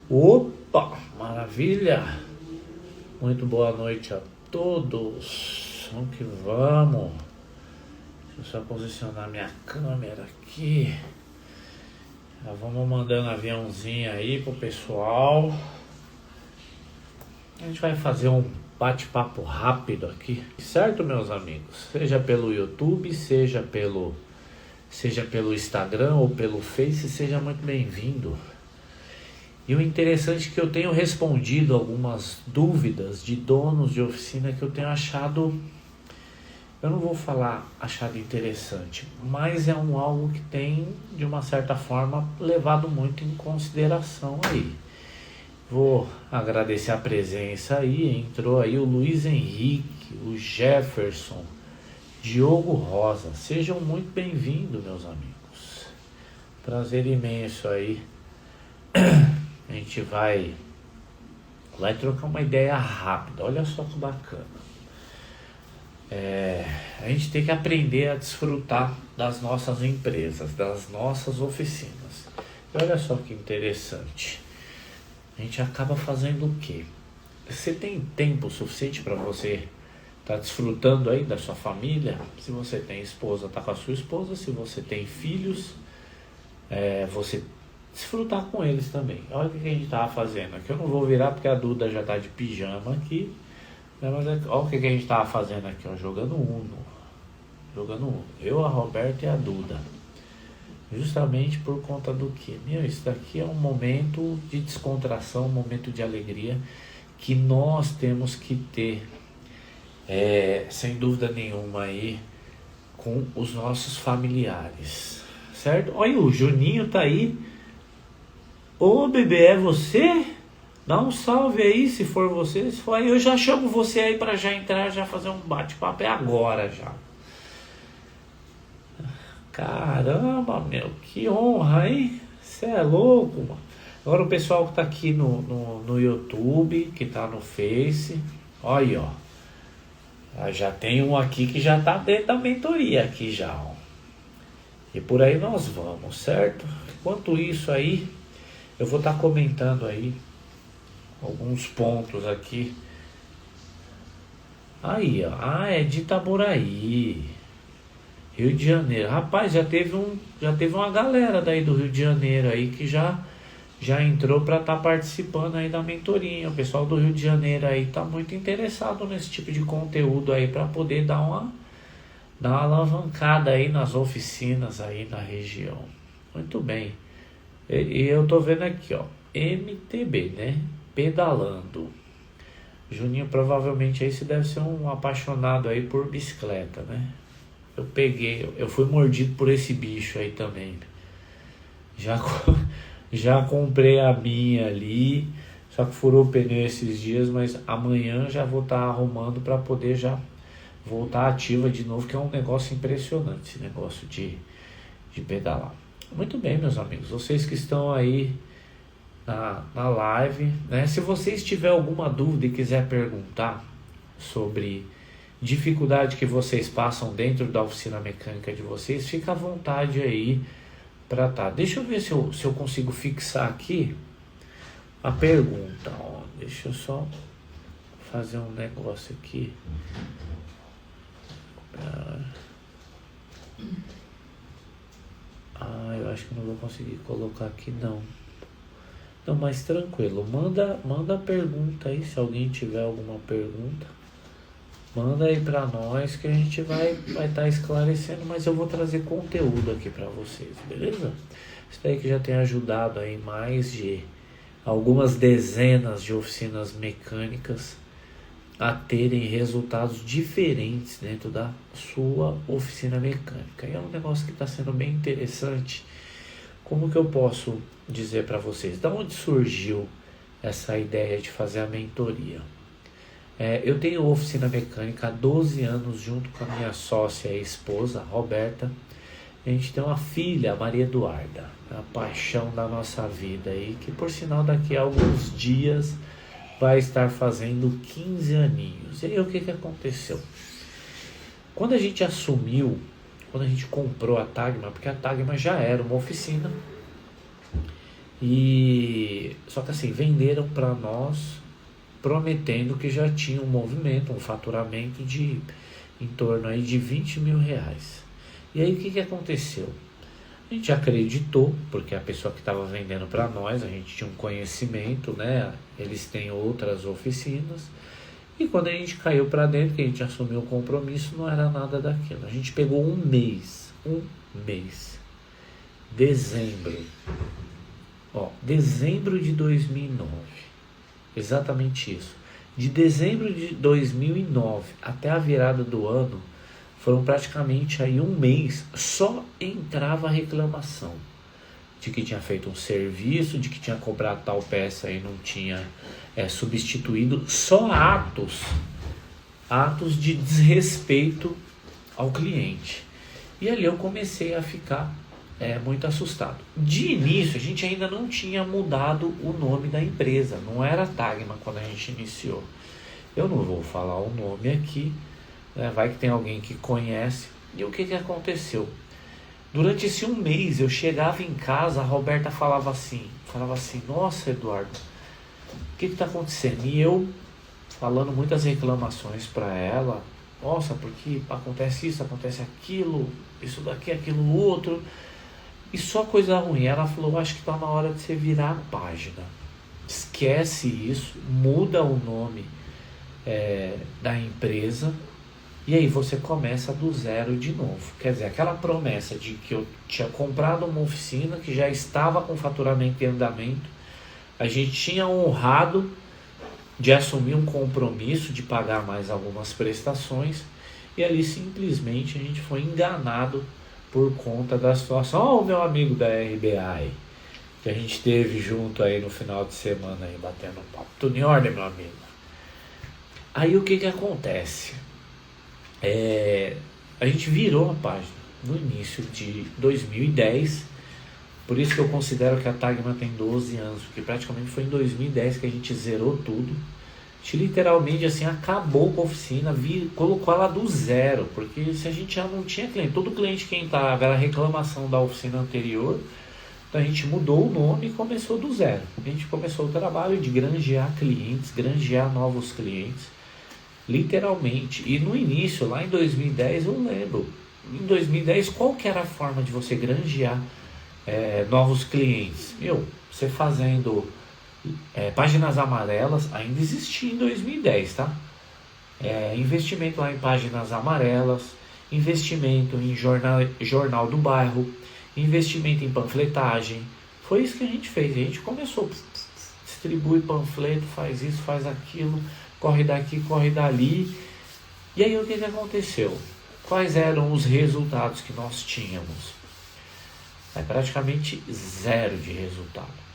Opa, maravilha! Muito boa noite a todos. Vamos que vamos. Deixa eu só posicionar minha câmera aqui. Já vamos mandando aviãozinho aí pro pessoal. A gente vai fazer um bate-papo rápido aqui, certo, meus amigos? Seja pelo YouTube, seja pelo Instagram ou pelo Face, seja muito bem-vindo. E o interessante é que eu tenho respondido algumas dúvidas de donos de oficina que eu tenho achado, eu não vou falar achado interessante, mas é algo que tem, de uma certa forma, levado muito em consideração aí. Vou agradecer a presença aí, entrou aí o Luiz Henrique, o Jefferson, Diogo Rosa. Sejam muito bem-vindos, meus amigos. Prazer imenso aí. A gente vai trocar uma ideia rápida. Olha só que bacana. A gente tem que aprender a desfrutar das nossas empresas, das nossas oficinas. E olha só que interessante. A gente acaba fazendo o quê? Você tem tempo suficiente para você estar desfrutando aí da sua família? Se você tem esposa, tá com a sua esposa. Se você tem filhos, você desfrutar com eles também. Olha o que a gente tava fazendo aqui. Eu não vou virar porque a Duda já tá de pijama aqui. Mas olha o que a gente tava fazendo aqui, ó, jogando Uno. Eu, a Roberta e a Duda. Justamente por conta do que? Isso daqui é um momento de descontração, um momento de alegria que nós temos que ter, sem dúvida nenhuma aí, com os nossos familiares. Certo? Olha, o Juninho tá aí. Ô bebê, é você? Dá um salve aí se for você. Se for aí, eu já chamo você aí pra já entrar, já fazer um bate-papo. É agora já. Caramba, meu, que honra, hein? Você é louco, mano. Agora o pessoal que tá aqui no YouTube, que tá no Face. Olha aí, ó. Já tem um aqui que já tá dentro da mentoria aqui já, ó. E por aí nós vamos, certo? Enquanto isso aí, eu vou estar comentando aí alguns pontos aqui. Aí, ó. É de Itaboraí, Rio de Janeiro. Rapaz, já teve uma galera daí do Rio de Janeiro aí que já entrou para estar participando aí da mentoria. O pessoal do Rio de Janeiro aí tá muito interessado nesse tipo de conteúdo aí para poder dar uma alavancada aí nas oficinas aí na região. Muito bem. E eu tô vendo aqui, ó, MTB, né? Pedalando. Juninho provavelmente aí se deve ser um apaixonado aí por bicicleta, né? Eu fui mordido por esse bicho aí também. Já comprei a minha ali, só que furou o pneu esses dias, mas amanhã já vou estar arrumando para poder já voltar ativa de novo, que é um negócio impressionante, esse negócio de pedalar. Muito bem, meus amigos, vocês que estão aí na live, né? Se vocês tiverem alguma dúvida e quiser perguntar sobre dificuldade que vocês passam dentro da oficina mecânica de vocês, fica à vontade aí para tá. Deixa eu ver se eu consigo fixar aqui a pergunta, ó. Deixa eu só fazer um negócio aqui. Eu acho que não vou conseguir colocar aqui não. Não, mas tranquilo. Manda a pergunta aí, se alguém tiver alguma pergunta. Manda aí pra nós que a gente vai estar esclarecendo, mas eu vou trazer conteúdo aqui pra vocês, beleza? Isso daí que já tem ajudado aí mais de algumas dezenas de oficinas mecânicas a terem resultados diferentes dentro da sua oficina mecânica. E é um negócio que está sendo bem interessante. Como que eu posso dizer para vocês? Da onde surgiu essa ideia de fazer a mentoria? Eu tenho oficina mecânica há 12 anos junto com a minha sócia e esposa, Roberta. A gente tem uma filha, a Maria Eduarda, a paixão da nossa vida aí, que por sinal daqui a alguns dias vai estar fazendo 15 aninhos. E aí o que aconteceu? Quando a gente comprou a Tagma, porque a Tagma já era uma oficina, E só que assim, venderam para nós prometendo que já tinha um movimento, um faturamento de em torno aí de 20 mil reais. E aí o que aconteceu? A gente acreditou, porque a pessoa que estava vendendo para nós, a gente tinha um conhecimento, né? Eles têm outras oficinas. E quando a gente caiu para dentro, que a gente assumiu o compromisso, não era nada daquilo. A gente pegou um mês, dezembro, dezembro de 2009, exatamente isso. De dezembro de 2009 até a virada do ano, foram praticamente aí um mês, só entrava reclamação de que tinha feito um serviço, de que tinha comprado tal peça e não tinha substituído, só atos de desrespeito ao cliente. E ali eu comecei a ficar muito assustado. De início, a gente ainda não tinha mudado o nome da empresa, não era Tagma quando a gente iniciou. Eu não vou falar o nome aqui, vai que tem alguém que conhece. E o que aconteceu? Durante esse um mês, eu chegava em casa, a Roberta falava assim, nossa, Eduardo, o que está acontecendo? E eu falando muitas reclamações para ela, nossa, porque acontece isso, acontece aquilo, isso daqui, aquilo outro, e só coisa ruim. Ela falou, acho que está na hora de você virar a página, esquece isso, muda o nome da empresa, e aí você começa do zero de novo. Quer dizer, aquela promessa de que eu tinha comprado uma oficina que já estava com faturamento em andamento, a gente tinha honrado de assumir um compromisso de pagar mais algumas prestações, e ali simplesmente a gente foi enganado por conta da situação. Ó, o meu amigo da RBA aí, que a gente teve junto aí no final de semana aí, batendo um papo. Tudo em ordem, meu amigo? Aí o que acontece? A gente virou a página no início de 2010, por isso que eu considero que a Tagma tem 12 anos, porque praticamente foi em 2010 que a gente zerou tudo. A gente literalmente assim acabou com a oficina, colocou ela do zero, porque se a gente já não tinha cliente, todo cliente que entrava era reclamação da oficina anterior, então a gente mudou o nome e começou do zero. A gente começou o trabalho de granjear clientes, granjear novos clientes, literalmente. E no início, lá em 2010, eu lembro, em 2010, qual que era a forma de você granjear novos clientes? Você fazendo páginas amarelas, ainda existia em 2010, tá? Investimento lá em páginas amarelas, investimento em jornal do bairro, investimento em panfletagem. Foi isso que a gente fez. A gente começou, distribui panfleto, faz isso, faz aquilo, corre daqui, corre dali. E aí o que aconteceu? Quais eram os resultados que nós tínhamos? Praticamente zero de resultado.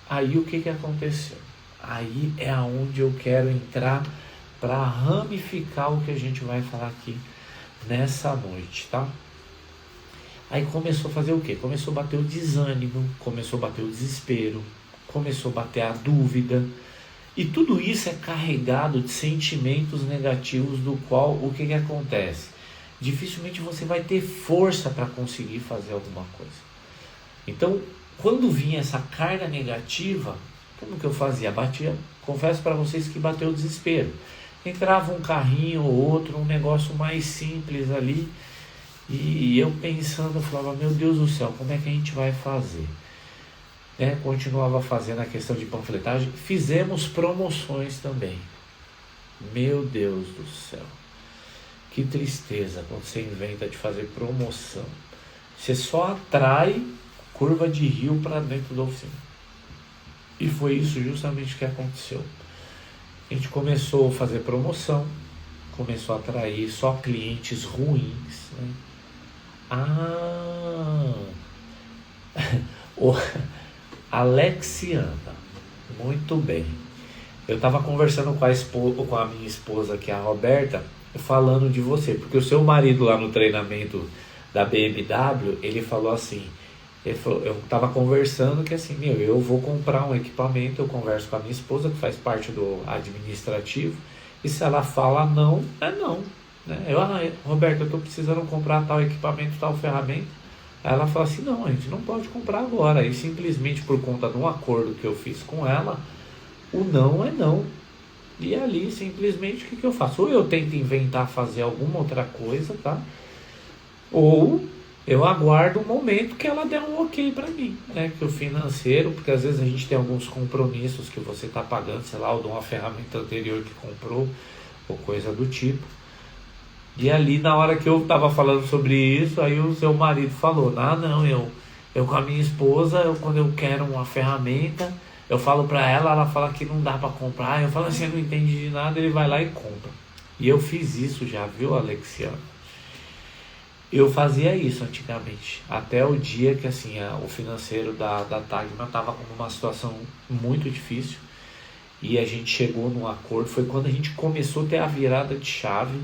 Aí o que aconteceu? Aí é aonde eu quero entrar para ramificar o que a gente vai falar aqui nessa noite, tá? Aí começou a fazer o quê? Começou a bater o desânimo, começou a bater o desespero, começou a bater a dúvida. E tudo isso é carregado de sentimentos negativos, do qual o que acontece? Dificilmente você vai ter força para conseguir fazer alguma coisa. Então, quando vinha essa carga negativa, como que eu fazia? Confesso para vocês que bateu o desespero. Entrava um carrinho ou outro, um negócio mais simples ali, e eu pensando, eu falava, meu Deus do céu, como é que a gente vai fazer? Continuava fazendo a questão de panfletagem, fizemos promoções também. Meu Deus do céu, que tristeza quando você inventa de fazer promoção. Você só atrai curva de rio para dentro da oficina. E foi isso justamente que aconteceu. A gente começou a fazer promoção, começou a atrair só clientes ruins, né? Alexiana, muito bem. Eu estava conversando com a minha esposa, que é a Roberta, falando de você, porque o seu marido lá no treinamento da BMW, ele falou assim, eu estava conversando que assim, eu vou comprar um equipamento, eu converso com a minha esposa, que faz parte do administrativo, e se ela fala não, é não, né? Roberto, eu estou precisando comprar tal equipamento, tal ferramenta. Aí ela fala assim, não, a gente não pode comprar agora. E simplesmente por conta de um acordo que eu fiz com ela, o não é não. E ali simplesmente o que eu faço? Ou eu tento inventar fazer alguma outra coisa, tá? Ou eu aguardo o momento que ela der um ok para mim, né? Que o financeiro, porque às vezes a gente tem alguns compromissos que você está pagando, sei lá, ou de uma ferramenta anterior que comprou, ou coisa do tipo. E ali na hora que eu estava falando sobre isso, aí o seu marido falou, não, eu com a minha esposa, quando eu quero uma ferramenta, eu falo para ela fala que não dá para comprar, eu falo assim, não entende de nada, ele vai lá e compra. E eu fiz isso já, viu, Alexiano? Eu fazia isso antigamente, até o dia que assim, o financeiro da Tagma estava com uma situação muito difícil e a gente chegou num acordo, foi quando a gente começou a ter a virada de chave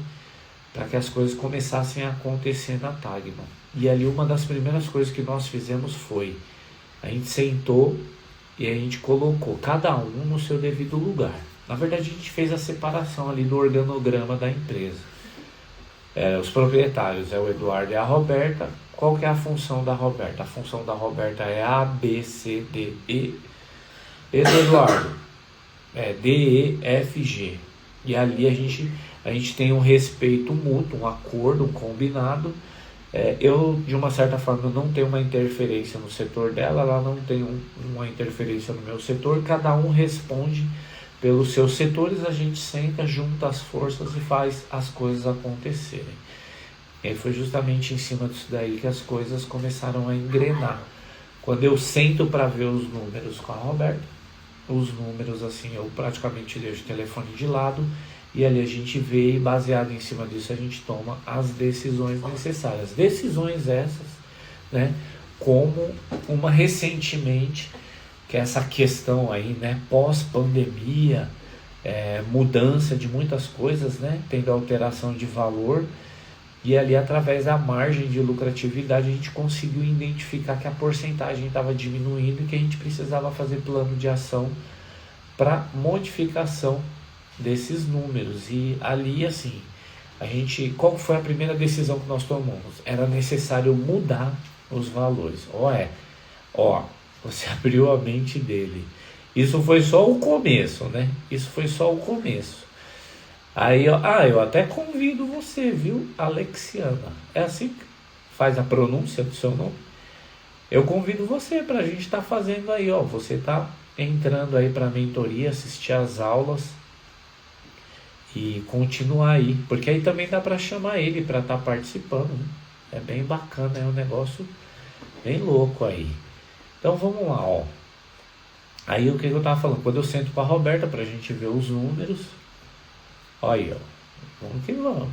para que as coisas começassem a acontecer na Tagma. E ali uma das primeiras coisas que nós fizemos foi, a gente sentou e a gente colocou cada um no seu devido lugar. Na verdade a gente fez a separação ali do organograma da empresa. Os proprietários é o Eduardo e a Roberta. Qual que é a função da Roberta? A função da Roberta é A, B, C, D, E. E do Eduardo é D, E, F, G. E ali a gente tem um respeito mútuo, um acordo, um combinado. Eu, de uma certa forma, não tenho uma interferência no setor dela, ela não tem uma interferência no meu setor. Cada um responde pelos seus setores, a gente senta, junta as forças e faz as coisas acontecerem. E foi justamente em cima disso daí que as coisas começaram a engrenar. Quando eu sento para ver os números com a Roberta, os números assim, eu praticamente deixo o telefone de lado e ali a gente vê e baseado em cima disso a gente toma as decisões necessárias. Decisões essas, né, como uma recentemente, que é essa questão aí, né, pós-pandemia, mudança de muitas coisas, né, tendo alteração de valor, e ali através da margem de lucratividade a gente conseguiu identificar que a porcentagem estava diminuindo e que a gente precisava fazer plano de ação para modificação desses números. E ali assim, qual foi a primeira decisão que nós tomamos? Era necessário mudar os valores. Você abriu a mente dele. Isso foi só o começo, né? Isso foi só o começo. Aí, eu até convido você, viu, Alexiana? É assim que faz a pronúncia do seu nome? Eu convido você para a gente estar fazendo aí, Você tá entrando aí para a mentoria, assistir às aulas e continuar aí. Porque aí também dá para chamar ele para estar participando, né? É bem bacana, é um negócio bem louco aí. Então vamos lá, Aí o que eu tava falando? Quando eu sento com a Roberta pra gente ver os números, olha, vamos que vamos.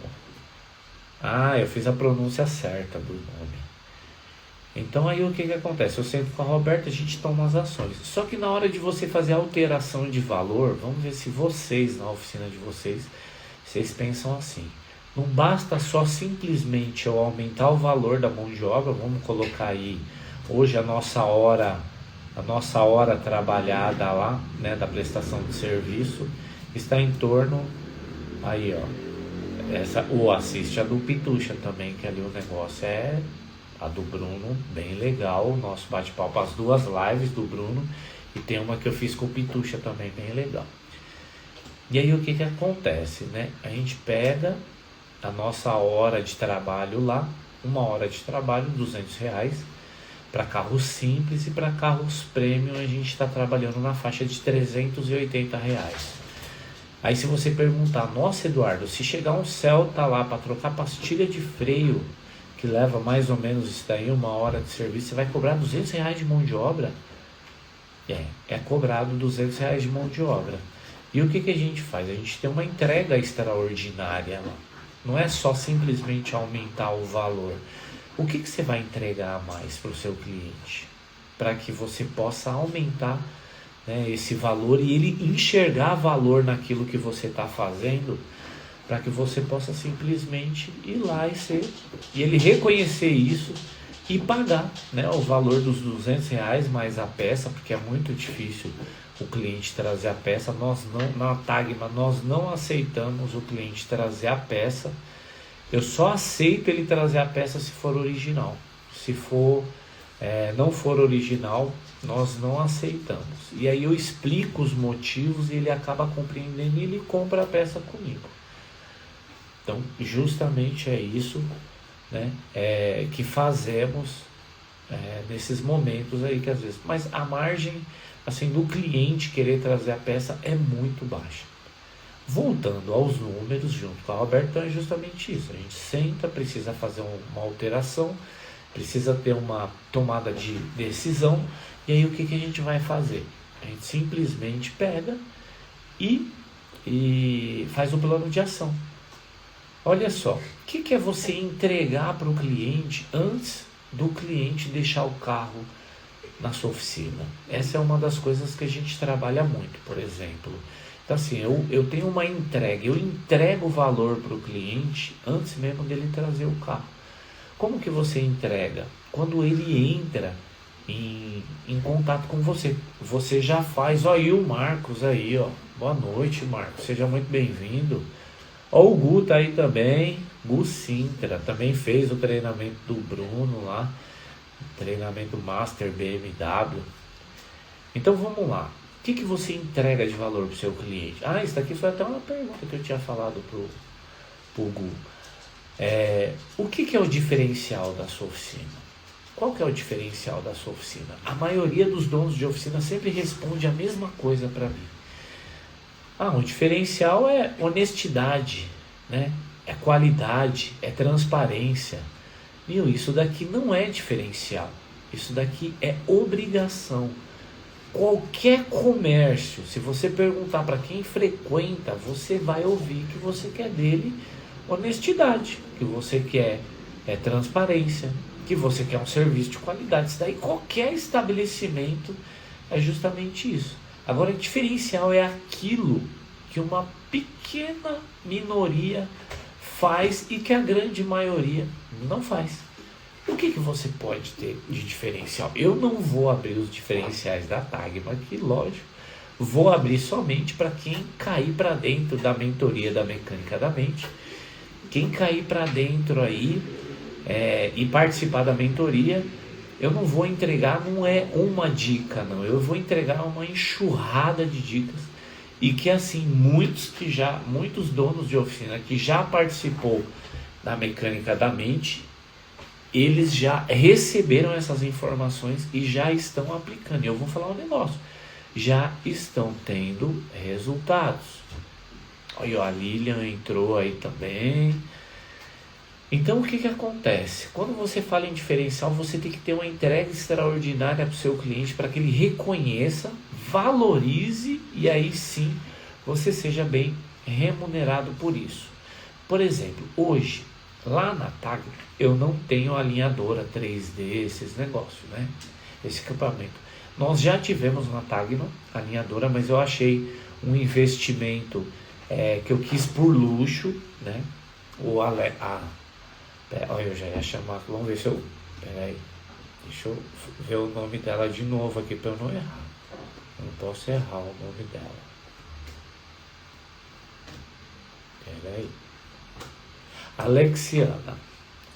Eu fiz a pronúncia certa do nome. Então aí o que acontece? Eu sento com a Roberta, a gente toma as ações. Só que na hora de você fazer a alteração de valor, vamos ver se vocês, na oficina de vocês pensam assim. Não basta só simplesmente eu aumentar o valor da mão de obra, vamos colocar aí. Hoje a nossa hora trabalhada lá, né, da prestação de serviço, está em torno, aí assiste a do Pitucha também, que ali o negócio é a do Bruno, bem legal, o nosso bate-papo, as duas lives do Bruno, e tem uma que eu fiz com o Pitucha também, bem legal. E aí o que acontece, né? A gente pega a nossa hora de trabalho lá, 1 hora de trabalho, R$200, para carros simples, e para carros premium a gente está trabalhando na faixa de R$380. Aí se você perguntar, nossa Eduardo, se chegar um Celta lá para trocar pastilha de freio, que leva mais ou menos isso daí, 1 hora de serviço, você vai cobrar R$200 de mão de obra? É cobrado R$200 de mão de obra. E o que a gente faz? A gente tem uma entrega extraordinária lá. Não é só simplesmente aumentar o valor. O que você vai entregar a mais para o seu cliente? Para que você possa aumentar, né, esse valor e ele enxergar valor naquilo que você está fazendo, para que você possa simplesmente ir lá e ele reconhecer isso e pagar, né, o valor dos R$200 mais a peça, porque é muito difícil o cliente trazer a peça. Na Tagma, nós não aceitamos o cliente trazer a peça. Eu só aceito ele trazer a peça se for original. Se for não for original, nós não aceitamos. E aí eu explico os motivos e ele acaba compreendendo e ele compra a peça comigo. Então, justamente é isso, né, que fazemos nesses momentos aí que às vezes... Mas a margem assim, do cliente querer trazer a peça é muito baixa. Voltando aos números, junto com a Roberta, é justamente isso. A gente senta, precisa fazer uma alteração, precisa ter uma tomada de decisão, e aí o que a gente vai fazer? A gente simplesmente pega e faz o plano de ação. Olha só, o que é você entregar para o cliente antes do cliente deixar o carro na sua oficina? Essa é uma das coisas que a gente trabalha muito, por exemplo. Então assim, eu tenho uma entrega, eu entrego o valor para o cliente antes mesmo dele trazer o carro. Como que você entrega? Quando ele entra em contato com você. Você já faz, aí o Marcos aí, ó. Boa noite, Marcos, seja muito bem-vindo. Ó, o Gu tá aí também, Gu Sintra, também fez o treinamento do Bruno lá, treinamento Master BMW. Então vamos lá. O que você entrega de valor para o seu cliente? Isso daqui foi até uma pergunta que eu tinha falado pro Gu. O que é o diferencial da sua oficina? Qual que é o diferencial da sua oficina? A maioria dos donos de oficina sempre responde a mesma coisa para mim. O diferencial é honestidade, né? É qualidade, é transparência. Isso daqui não é diferencial. Isso daqui é obrigação. Qualquer comércio, se você perguntar para quem frequenta, você vai ouvir que você quer dele honestidade, que você quer transparência, que você quer um serviço de qualidade. Isso daí qualquer estabelecimento é justamente isso. Agora, diferencial é aquilo que uma pequena minoria faz e que a grande maioria não faz. O que você pode ter de diferencial? Eu não vou abrir os diferenciais da Tagma aqui, lógico. Vou abrir somente para quem cair para dentro da mentoria da Mecânica da Mente. Quem cair para dentro aí e participar da mentoria, eu não vou entregar, não é uma dica, não. Eu vou entregar uma enxurrada de dicas. E que assim, muitos donos de oficina que já participou da Mecânica da Mente, eles já receberam essas informações e já estão aplicando. E eu vou falar um negócio, já estão tendo resultados. Olha, a Lilian entrou aí também. Então o que acontece? Quando você fala em diferencial, você tem que ter uma entrega extraordinária para o seu cliente, para que ele reconheça, valorize e aí sim você seja bem remunerado por isso. Por exemplo, hoje, lá na TAG, eu não tenho alinhadora 3D, esses negócios, né? Esse equipamento. Nós já tivemos na Tagno alinhadora, mas eu achei um investimento que eu quis por luxo, né? Olha, eu já ia chamar, vamos ver se eu... Peraí, deixa eu ver o nome dela de novo aqui para eu não errar. Eu não posso errar o nome dela. Peraí. Alexiana,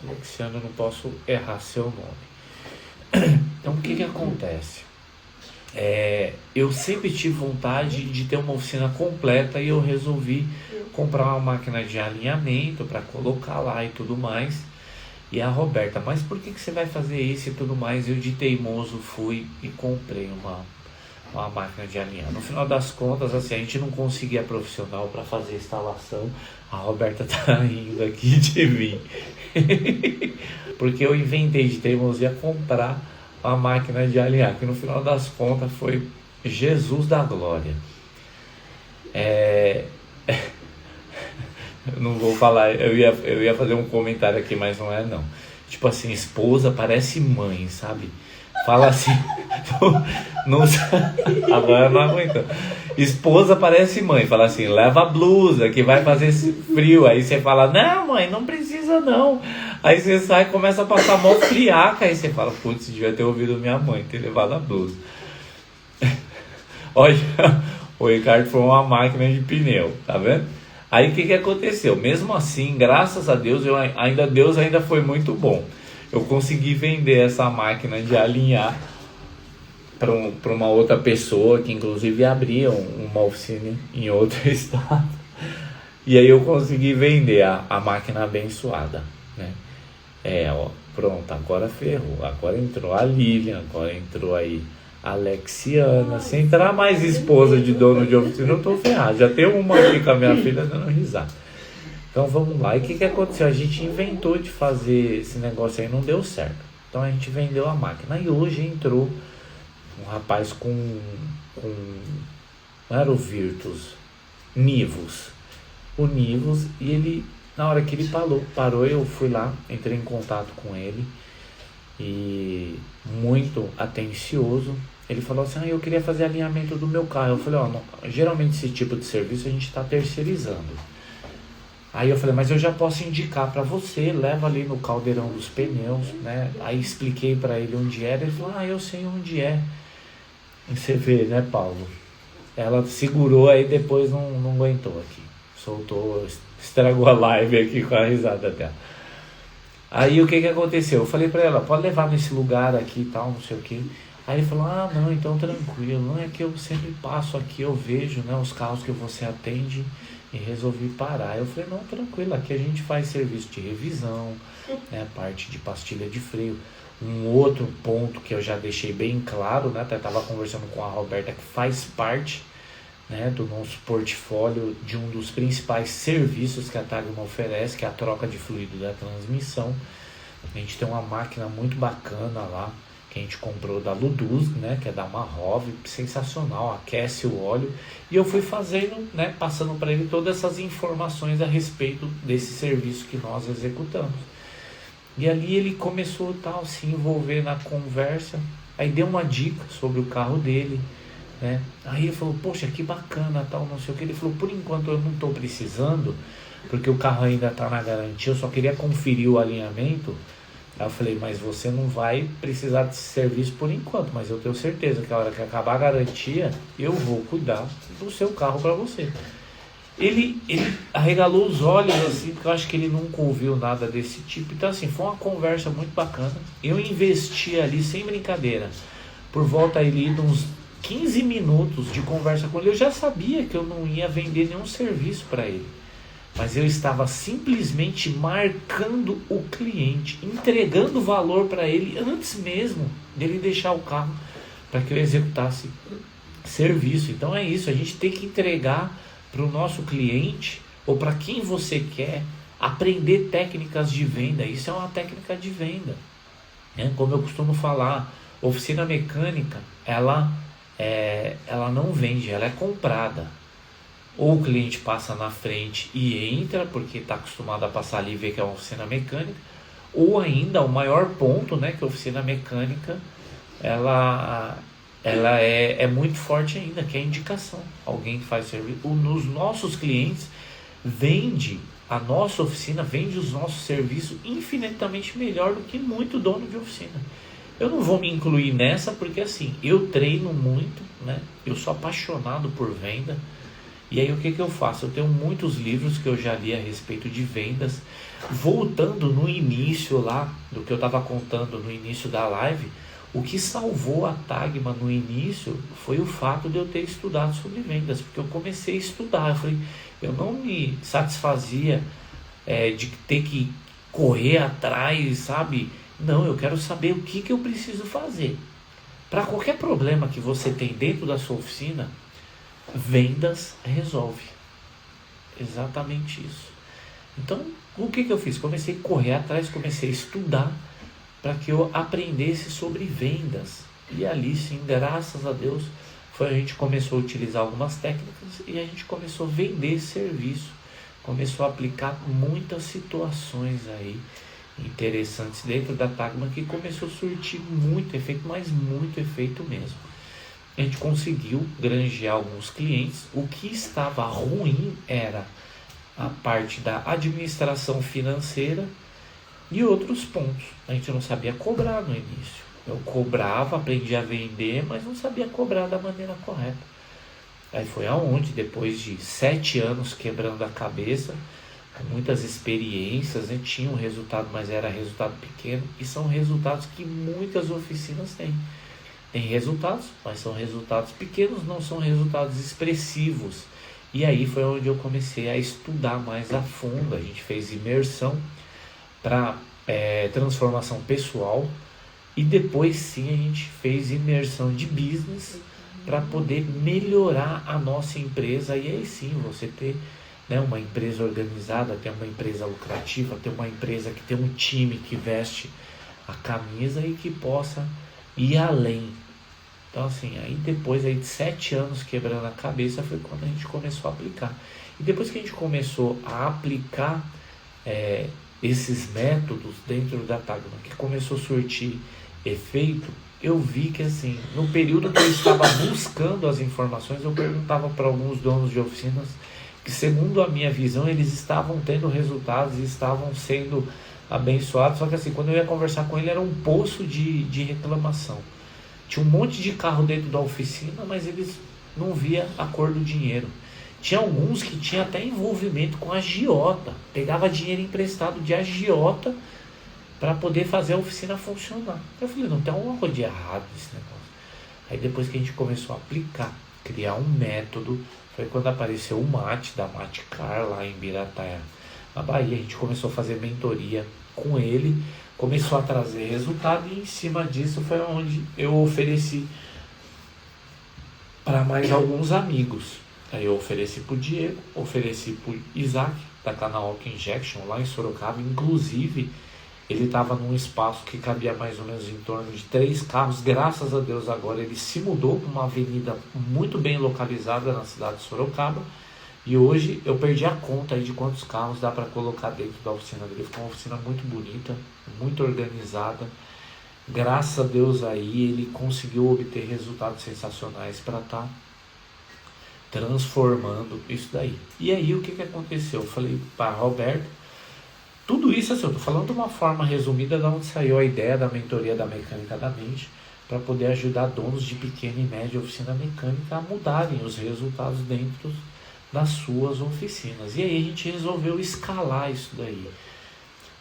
eu não posso errar seu nome. Então o que acontece? Eu sempre tive vontade de ter uma oficina completa e eu resolvi comprar uma máquina de alinhamento para colocar lá e tudo mais. E a Roberta, mas por que você vai fazer isso e tudo mais? Eu de teimoso fui e comprei uma máquina de alinhar. No final das contas, assim, a gente não conseguia profissional para fazer a instalação. A Roberta tá rindo aqui de mim. Porque eu inventei de teimosia comprar uma máquina de alinhar, que no final das contas foi Jesus da glória. Eu não vou falar, eu ia fazer um comentário aqui, mas não é não. Tipo assim, esposa parece mãe, sabe? Fala assim, não, agora não aguento. Esposa parece mãe, fala assim, leva a blusa que vai fazer esse frio. Aí você fala, não mãe, não precisa não. Aí você sai e começa a passar mó friaca. Aí você fala, putz, devia ter ouvido minha mãe, ter levado a blusa. Olha, o Ricardo foi uma máquina de pneu, tá vendo? Aí o que aconteceu? Mesmo assim, graças a Deus, Deus ainda foi muito bom. eu consegui vender essa máquina de alinhar para uma outra pessoa que inclusive abria uma oficina em outro estado. E aí eu consegui vender a máquina abençoada, né? Ó, pronto, agora ferrou. Agora entrou a Lilian, agora entrou aí a Alexiana. Se entrar mais esposa de dono de oficina, eu tô ferrado. Já tem uma aqui com a minha filha dando risada. Então vamos lá. E o que aconteceu? A gente inventou de fazer esse negócio aí, não deu certo. Então a gente vendeu a máquina. E hoje entrou um rapaz não era o Virtus, Nivus. O Nivus, e ele, na hora que ele parou, eu fui lá, entrei em contato com ele, e muito atencioso, ele falou assim, eu queria fazer alinhamento do meu carro. Eu falei, geralmente esse tipo de serviço a gente está terceirizando. Aí eu falei, mas eu já posso indicar para você, leva ali no caldeirão dos pneus, né? Aí expliquei para ele onde era, ele falou, eu sei onde é. E você vê, né, Paulo? Ela segurou, aí depois não aguentou aqui. Soltou, estragou a live aqui com a risada dela. Aí o que aconteceu? Eu falei pra ela, pode levar nesse lugar aqui e tal, não sei o que. Aí ele falou, não, então tranquilo, não é que eu sempre passo aqui, eu vejo, né, os carros que você atende e resolvi parar. Eu falei, não, tranquilo, aqui a gente faz serviço de revisão, né, parte de pastilha de freio. Um outro ponto que eu já deixei bem claro, né, até estava conversando com a Roberta, que faz parte, né, do nosso portfólio de um dos principais serviços que a Tagma oferece, que é a troca de fluido da transmissão. A gente tem uma máquina muito bacana lá, que a gente comprou da Ludus, né, que é da Marrov, sensacional, aquece o óleo. E eu fui fazendo, né, passando para ele todas essas informações a respeito desse serviço que nós executamos. E ali ele começou a se envolver na conversa, aí deu uma dica sobre o carro dele, né? Aí ele falou, poxa, que bacana, tal, não sei o que. Ele falou, por enquanto eu não estou precisando, porque o carro ainda está na garantia, eu só queria conferir o alinhamento. Aí eu falei, mas você não vai precisar desse serviço por enquanto, mas eu tenho certeza que a hora que acabar a garantia, eu vou cuidar do seu carro para você. Ele arregalou os olhos assim, porque eu acho que ele nunca ouviu nada desse tipo. Então assim, foi uma conversa muito bacana. Eu investi ali, sem brincadeira, por volta ali de uns 15 minutos de conversa com ele. Eu já sabia que eu não ia vender nenhum serviço para ele, mas eu estava simplesmente marcando o cliente, entregando valor para ele antes mesmo dele deixar o carro para que eu executasse serviço. Então é isso, a gente tem que entregar para o nosso cliente, ou para quem você quer, aprender técnicas de venda. Isso é uma técnica de venda, né? Como eu costumo falar, oficina mecânica, ela não vende, ela é comprada. Ou o cliente passa na frente e entra, porque está acostumado a passar ali e ver que é uma oficina mecânica, ou ainda o maior ponto, né, que a oficina mecânica, ela é muito forte ainda, que é a indicação. Alguém que faz serviço. Nos nossos clientes, vende a nossa oficina, vende os nossos serviços infinitamente melhor do que muito dono de oficina. Eu não vou me incluir nessa, porque assim, eu treino muito, né? Eu sou apaixonado por venda. E aí o que eu faço? Eu tenho muitos livros que eu já li a respeito de vendas. Voltando no início lá, do que eu estava contando no início da live, o que salvou a Tagma no início foi o fato de eu ter estudado sobre vendas, porque eu comecei a estudar. Eu não me satisfazia de ter que correr atrás, sabe? Não, eu quero saber o que eu preciso fazer. Para qualquer problema que você tem dentro da sua oficina, vendas resolve. Exatamente isso. Então, o que eu fiz? Comecei a correr atrás, comecei a estudar, para que eu aprendesse sobre vendas. E ali sim, graças a Deus, a gente começou a utilizar algumas técnicas e a gente começou a vender serviço. Começou a aplicar muitas situações aí interessantes dentro da Tagma, que começou a surtir muito efeito, mas muito efeito mesmo. A gente conseguiu granjear alguns clientes. O que estava ruim era a parte da administração financeira e outros pontos. A gente não sabia cobrar no início. Eu cobrava, aprendi a vender, mas não sabia cobrar da maneira correta. Aí foi aonde, depois de 7 anos quebrando a cabeça, com muitas experiências, né? Tinha um resultado, mas era resultado pequeno, e são resultados que muitas oficinas têm. Tem resultados, mas são resultados pequenos, não são resultados expressivos. E aí foi onde eu comecei a estudar mais a fundo. A gente fez imersão para transformação pessoal, e depois sim a gente fez imersão de business para poder melhorar a nossa empresa. E aí sim você ter, né, uma empresa organizada, ter uma empresa lucrativa, ter uma empresa que tem um time que veste a camisa e que possa ir além. Então assim, aí depois aí de 7 anos quebrando a cabeça foi quando a gente começou a aplicar. E depois que a gente começou a aplicar esses métodos dentro da Tagma, que começou a surtir efeito, eu vi que assim, no período que eu estava buscando as informações, eu perguntava para alguns donos de oficinas que, segundo a minha visão, eles estavam tendo resultados e estavam sendo abençoados, só que assim, quando eu ia conversar com ele era um poço de reclamação. Tinha um monte de carro dentro da oficina, mas eles não via a cor do dinheiro. Tinha alguns que tinha até envolvimento com agiota, pegava dinheiro emprestado de agiota para poder fazer a oficina funcionar. Eu falei, não, tem algo de errado nesse negócio. Aí depois que a gente começou a aplicar, criar um método, foi quando apareceu o Mate, da Maticar, lá em Birataia, na Bahia. A gente começou a fazer mentoria com ele, começou a trazer resultado, e em cima disso foi onde eu ofereci para mais alguns amigos. Aí eu ofereci para o Diego, ofereci para o Isaac, da Canal Walk Injection, lá em Sorocaba. Inclusive, ele estava num espaço que cabia mais ou menos em torno de 3 carros. Graças a Deus agora ele se mudou para uma avenida muito bem localizada na cidade de Sorocaba. E hoje eu perdi a conta aí de quantos carros dá para colocar dentro da oficina dele. Ficou uma oficina muito bonita, muito organizada. Graças a Deus aí ele conseguiu obter resultados sensacionais para estar transformando isso daí. E aí o que aconteceu? Eu falei para Roberto, tudo isso assim, eu estou falando de uma forma resumida de onde saiu a ideia da mentoria da mecânica da mente, para poder ajudar donos de pequena e média oficina mecânica a mudarem os resultados dentro das suas oficinas. E aí a gente resolveu escalar isso daí.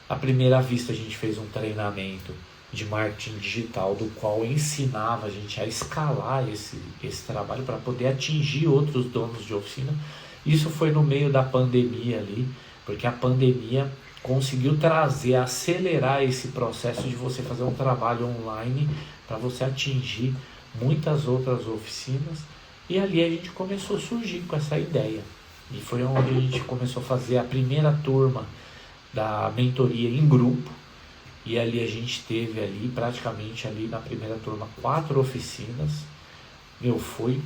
À primeira vista a gente fez um treinamento de marketing digital, do qual ensinava a gente a escalar esse trabalho para poder atingir outros donos de oficina. Isso foi no meio da pandemia ali, porque a pandemia conseguiu trazer, acelerar esse processo de você fazer um trabalho online para você atingir muitas outras oficinas. E ali a gente começou a surgir com essa ideia. E foi onde a gente começou a fazer a primeira turma da mentoria em grupo. E ali a gente teve ali, praticamente ali na primeira turma, 4 oficinas. Foi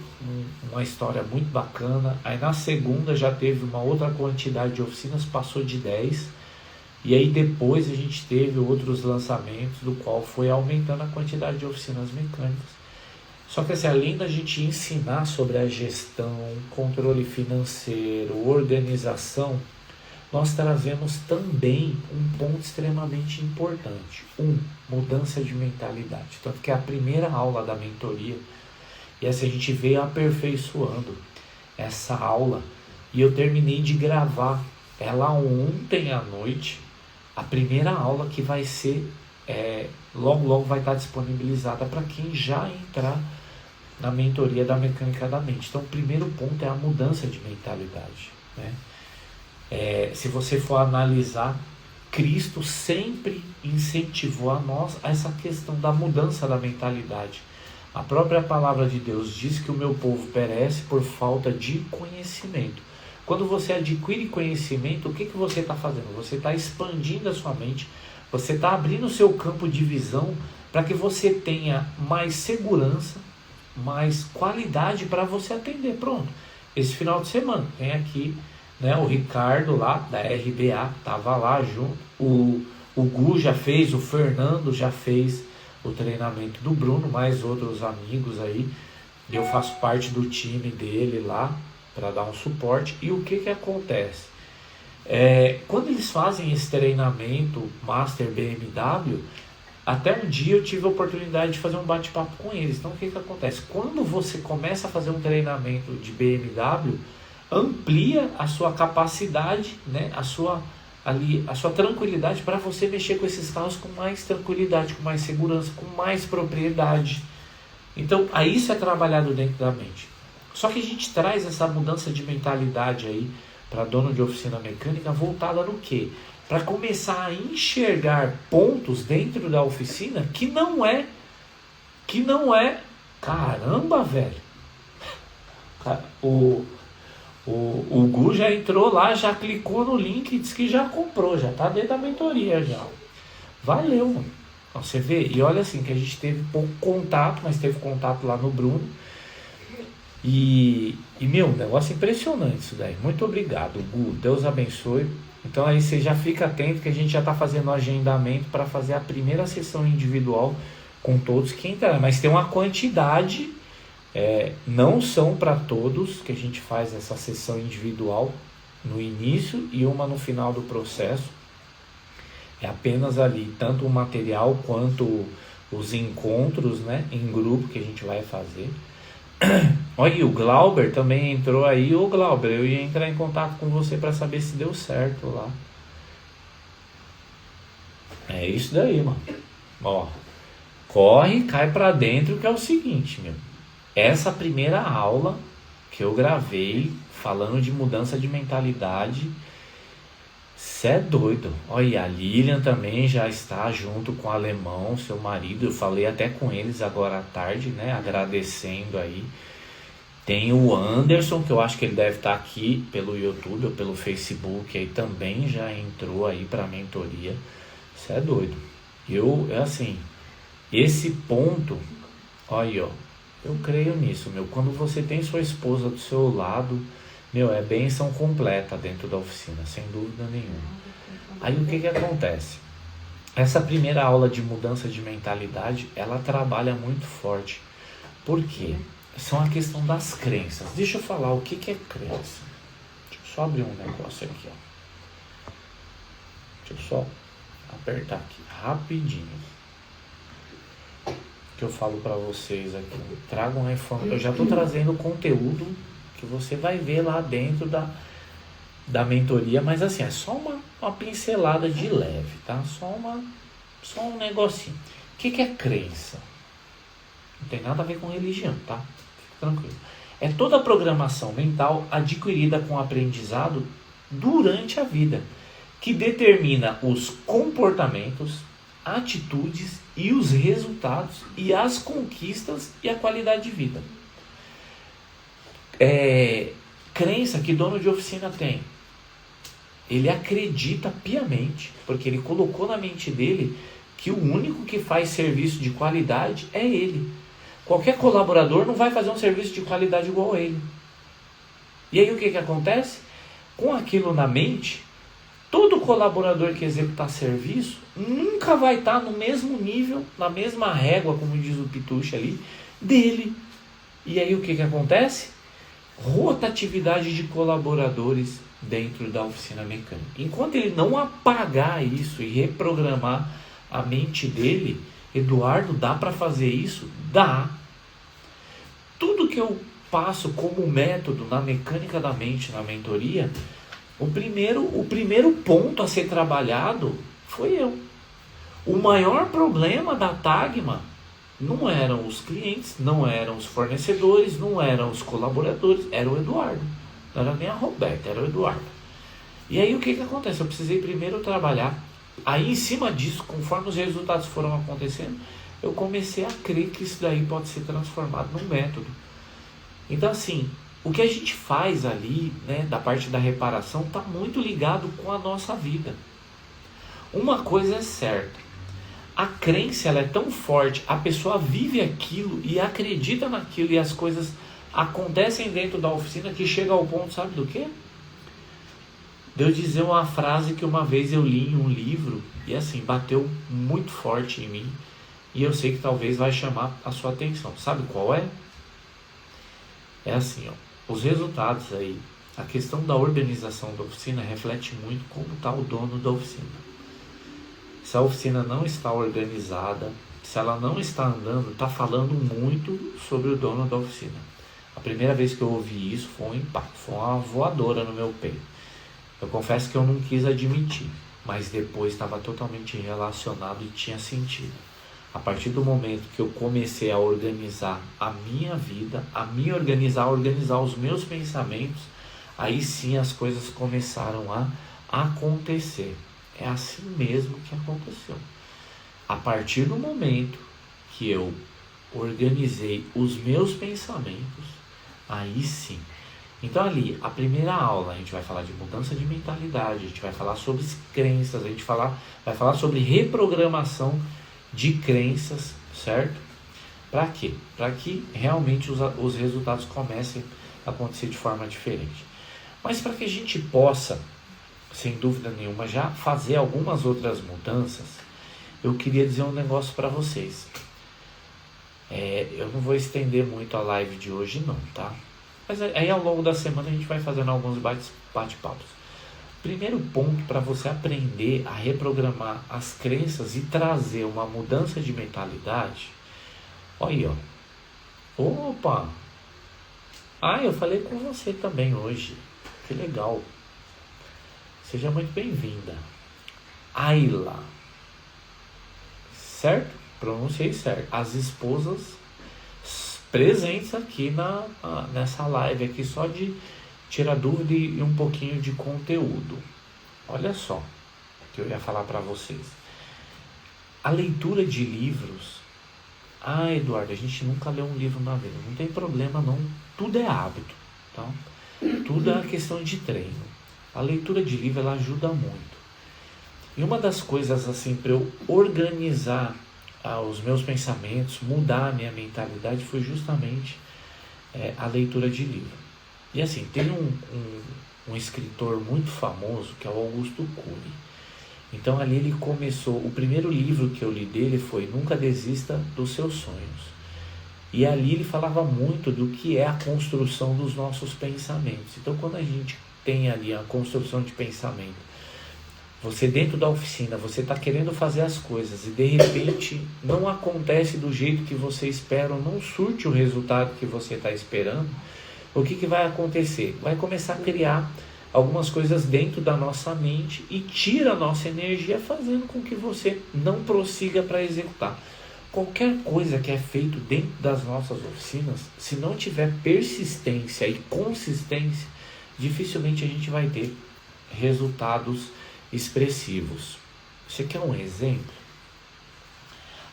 uma história muito bacana. Aí na segunda já teve uma outra quantidade de oficinas, passou de 10. E aí depois a gente teve outros lançamentos, do qual foi aumentando a quantidade de oficinas mecânicas. Só que assim, além da gente ensinar sobre a gestão, controle financeiro, organização, nós trazemos também um ponto extremamente importante. Mudança de mentalidade. Tanto que é a primeira aula da mentoria, e assim a gente veio aperfeiçoando essa aula, e eu terminei de gravar ela ontem à noite, a primeira aula que vai ser, logo vai estar disponibilizada para quem já entrar na mentoria da mecânica da mente. Então o primeiro ponto é a mudança de mentalidade, né? Se você for analisar, Cristo sempre incentivou a nós essa questão da mudança da mentalidade. A própria palavra de Deus diz que o meu povo perece por falta de conhecimento. Quando você adquire conhecimento, o que você está fazendo? Você está expandindo a sua mente, você está abrindo o seu campo de visão para que você tenha mais segurança, mais qualidade para você atender. Pronto, esse final de semana tem aqui, né, o Ricardo lá da RBA, estava lá junto, o Gu já fez, o Fernando já fez o treinamento do Bruno, mais outros amigos aí, eu faço parte do time dele lá, para dar um suporte. E o que acontece? Quando eles fazem esse treinamento Master BMW, até um dia eu tive a oportunidade de fazer um bate-papo com eles. Então o que acontece? Quando você começa a fazer um treinamento de BMW, amplia a sua capacidade, né? A sua tranquilidade para você mexer com esses carros com mais tranquilidade, com mais segurança, com mais propriedade. Então, aí isso é trabalhado dentro da mente. Só que a gente traz essa mudança de mentalidade aí para dono de oficina mecânica voltada no quê? Para começar a enxergar pontos dentro da oficina que não é, caramba, velho. O Gu já entrou lá, já clicou no link e disse que já comprou, já tá dentro da mentoria já. Valeu, mano. Você vê, e olha assim, que a gente teve pouco contato, mas teve contato lá no Bruno. E meu, negócio impressionante isso daí. Muito obrigado, Gu. Deus abençoe. Então aí você já fica atento que a gente já tá fazendo o agendamento para fazer a primeira sessão individual com todos que entrarão. Mas tem uma quantidade, não são para todos que a gente faz essa sessão individual no início e uma no final do processo. É apenas ali, tanto o material quanto os encontros, né, em grupo que a gente vai fazer. Olha, o Glauber também entrou aí. Ô Glauber, eu ia entrar em contato com você para saber se deu certo lá. É isso daí, mano. Ó, corre, cai para dentro, que é o seguinte, meu. Essa primeira aula que eu gravei falando de mudança de mentalidade, cê é doido. Olha, a Lilian também já está junto com o Alemão, seu marido. Eu falei até com eles agora à tarde, né? Agradecendo aí. Tem o Anderson, que eu acho que ele deve estar aqui pelo YouTube ou pelo Facebook, aí também já entrou aí para a mentoria. Cê é doido. Assim, esse ponto, olha aí, ó. Eu creio nisso, meu. Quando você tem sua esposa do seu lado, meu, é bênção completa dentro da oficina, sem dúvida nenhuma. Aí o que acontece? Essa primeira aula de mudança de mentalidade, ela trabalha muito forte. Por quê? São a questão das crenças. Deixa eu falar o que é crença. Deixa eu só abrir um negócio aqui, ó. Deixa eu só apertar aqui, rapidinho. Que eu falo para vocês aqui. Trago uma informação. Eu já estou trazendo conteúdo que você vai ver lá dentro da mentoria, mas assim, é só uma pincelada de leve, tá? Só um negocinho. O que é crença? Não tem nada a ver com religião, tá? Fique tranquilo. É toda a programação mental adquirida com aprendizado durante a vida, que determina os comportamentos, atitudes e os resultados e as conquistas e a qualidade de vida. Crença que dono de oficina tem. Ele acredita piamente, porque ele colocou na mente dele que o único que faz serviço de qualidade é ele. Qualquer colaborador não vai fazer um serviço de qualidade igual a ele. E aí o que acontece? Com aquilo na mente, todo colaborador que executar serviço nunca vai estar no mesmo nível, na mesma régua, como diz o Pitucha ali, dele. E aí o que acontece? Rotatividade de colaboradores dentro da oficina mecânica. Enquanto ele não apagar isso e reprogramar a mente dele, Eduardo, dá para fazer isso? Dá. Tudo que eu passo como método na mecânica da mente, na mentoria, o primeiro ponto a ser trabalhado foi eu. O maior problema da Tagma não eram os clientes, não eram os fornecedores, não eram os colaboradores, era o Eduardo. Não era nem a Roberta, era o Eduardo. E aí o que acontece? Eu precisei primeiro trabalhar. Aí em cima disso, conforme os resultados foram acontecendo, eu comecei a crer que isso daí pode ser transformado num método. Então assim, o que a gente faz ali, né, da parte da reparação, está muito ligado com a nossa vida. Uma coisa é certa. A crença ela é tão forte, a pessoa vive aquilo e acredita naquilo e as coisas acontecem dentro da oficina que chega ao ponto, sabe do quê? De eu dizer uma frase que uma vez eu li em um livro e assim, bateu muito forte em mim e eu sei que talvez vai chamar a sua atenção. Sabe qual é? É assim, ó, os resultados aí, a questão da organização da oficina reflete muito como está o dono da oficina. Se a oficina não está organizada, se ela não está andando, está falando muito sobre o dono da oficina. A primeira vez que eu ouvi isso foi um impacto, foi uma voadora no meu peito. Eu confesso que eu não quis admitir, mas depois estava totalmente relacionado e tinha sentido. A partir do momento que eu comecei a organizar a minha vida, a me organizar, a organizar os meus pensamentos, aí sim as coisas começaram a acontecer. É assim mesmo que aconteceu. A partir do momento que eu organizei os meus pensamentos, aí sim. Então ali, a primeira aula, a gente vai falar de mudança de mentalidade, a gente vai falar sobre crenças, a gente vai falar sobre reprogramação de crenças, certo? Para quê? Para que realmente os resultados comecem a acontecer de forma diferente. Mas para que a gente possa, sem dúvida nenhuma, já fazer algumas outras mudanças, eu queria dizer um negócio para vocês. Eu não vou estender muito a live de hoje não, tá? Mas aí ao longo da semana a gente vai fazendo alguns bate-papos. Primeiro ponto para você aprender a reprogramar as crenças e trazer uma mudança de mentalidade. Olha aí, ó. Opa! Eu falei com você também hoje. Que legal. Seja muito bem-vinda. Ayla. Certo? Pronunciei certo. As esposas presentes aqui nessa live aqui, só de tirar dúvida e um pouquinho de conteúdo. Olha só o que eu ia falar para vocês. A leitura de livros. Eduardo, a gente nunca leu um livro na vida. Não tem problema não. Tudo é hábito, tá? Tudo é questão de treino. A leitura de livro, ela ajuda muito. E uma das coisas assim para eu organizar os meus pensamentos, mudar a minha mentalidade, foi justamente a leitura de livro. E assim, tem um escritor muito famoso, que é o Augusto Cury. Então ali ele começou, o primeiro livro que eu li dele foi Nunca Desista dos Seus Sonhos. E ali ele falava muito do que é a construção dos nossos pensamentos. Então quando a gente tem ali a construção de pensamento, você dentro da oficina, você está querendo fazer as coisas e de repente não acontece do jeito que você espera, ou não surte o resultado que você está esperando, o que vai acontecer? Vai começar a criar algumas coisas dentro da nossa mente e tira a nossa energia, fazendo com que você não prossiga para executar. Qualquer coisa que é feito dentro das nossas oficinas, se não tiver persistência e consistência, dificilmente a gente vai ter resultados expressivos. Você quer um exemplo?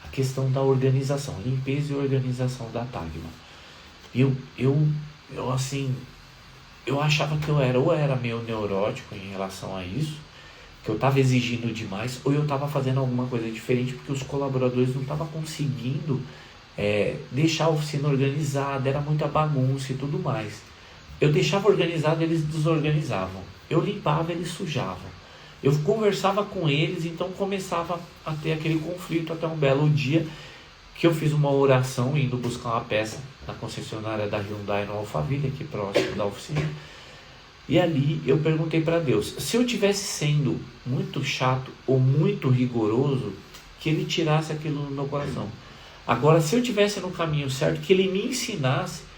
A questão da organização, limpeza e organização da Tagma. Eu achava que eu era meio neurótico em relação a isso, que eu estava exigindo demais, ou eu estava fazendo alguma coisa diferente, porque os colaboradores não estavam conseguindo deixar a oficina organizada, era muita bagunça e tudo mais. Eu deixava organizado, eles desorganizavam. Eu limpava, eles sujavam. Eu conversava com eles, então começava a ter aquele conflito até um belo dia que eu fiz uma oração indo buscar uma peça na concessionária da Hyundai no Alphaville, aqui próximo da oficina. E ali eu perguntei para Deus, se eu estivesse sendo muito chato ou muito rigoroso, que Ele tirasse aquilo do meu coração. Agora, se eu estivesse no caminho certo, que Ele me ensinasse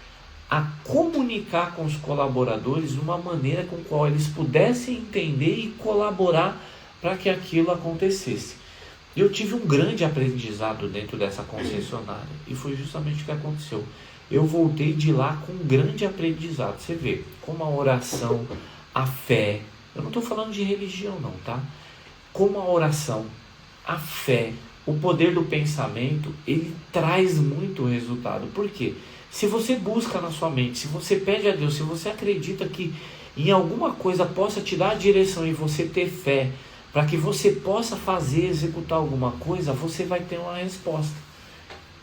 a comunicar com os colaboradores de uma maneira com a qual eles pudessem entender e colaborar para que aquilo acontecesse. Eu tive um grande aprendizado dentro dessa concessionária e foi justamente o que aconteceu. Eu voltei de lá com um grande aprendizado. Você vê, como a oração, a fé, eu não estou falando de religião não, tá? Como a oração, a fé, o poder do pensamento, ele traz muito resultado. Por quê? Se você busca na sua mente, se você pede a Deus, se você acredita que em alguma coisa possa te dar a direção e você ter fé, para que você possa fazer, executar alguma coisa, você vai ter uma resposta.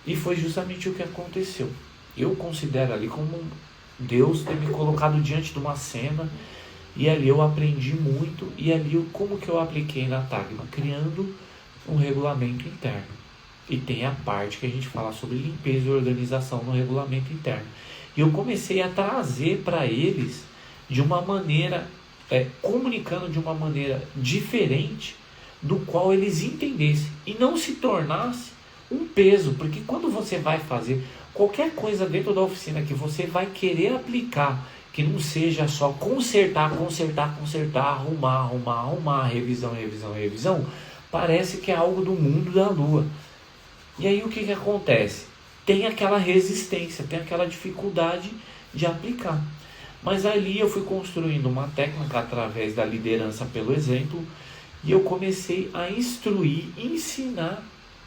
E foi justamente o que aconteceu. Eu considero ali como Deus ter me colocado diante de uma cena, e ali eu aprendi muito, e ali como que eu apliquei na Tagma? Criando um regulamento interno. E tem a parte que a gente fala sobre limpeza e organização no regulamento interno. E eu comecei a trazer para eles de uma maneira, comunicando de uma maneira diferente, do qual eles entendessem. E não se tornasse um peso, porque quando você vai fazer qualquer coisa dentro da oficina que você vai querer aplicar, que não seja só consertar, arrumar, revisão, parece que é algo do mundo da lua. E aí o que acontece? Tem aquela resistência, tem aquela dificuldade de aplicar. Mas ali eu fui construindo uma técnica através da liderança pelo exemplo, e eu comecei a instruir, ensinar,